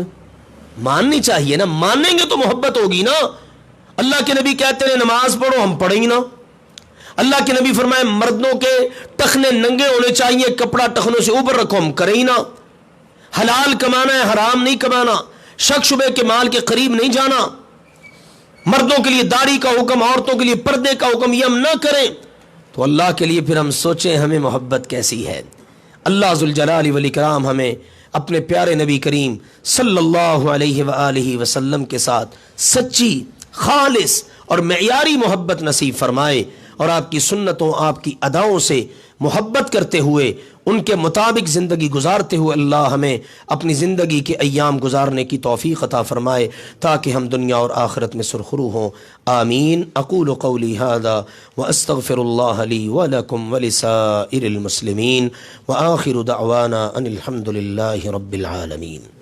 ماننی چاہیے نا، مانیں گے تو محبت ہوگی نا۔ اللہ کے نبی کہتے ہیں نماز پڑھو، ہم پڑھیں گے نا۔ اللہ کے نبی فرمائے مردوں کے ٹخنے ننگے ہونے چاہیے، کپڑا ٹخنوں سے اوپر رکھو، ہم کریں ہی نا۔ حلال کمانا ہے، حرام نہیں کمانا، شک شبے کے مال کے قریب نہیں جانا، مردوں کے لیے داڑھی کا حکم، عورتوں کے لیے پردے کا حکم، یہ ہم نہ کریں تو اللہ کے لیے پھر ہم سوچیں ہمیں محبت کیسی ہے۔ اللہ ذوالجلال والاکرام ہمیں اپنے پیارے نبی کریم صلی اللہ علیہ وآلہ وسلم کے ساتھ سچی، خالص اور معیاری محبت نصیب فرمائے، اور آپ کی سنتوں، آپ کی اداؤں سے محبت کرتے ہوئے ان کے مطابق زندگی گزارتے ہوئے اللہ ہمیں اپنی زندگی کے ایام گزارنے کی توفیق عطا فرمائے تاکہ ہم دنیا اور آخرت میں سرخرو ہوں۔ آمین۔ اقول قولی ھذا واستغفر اللہ لی ولکم ولسائر المسلمین وآخر دعوانا ان الحمد للہ رب العالمین۔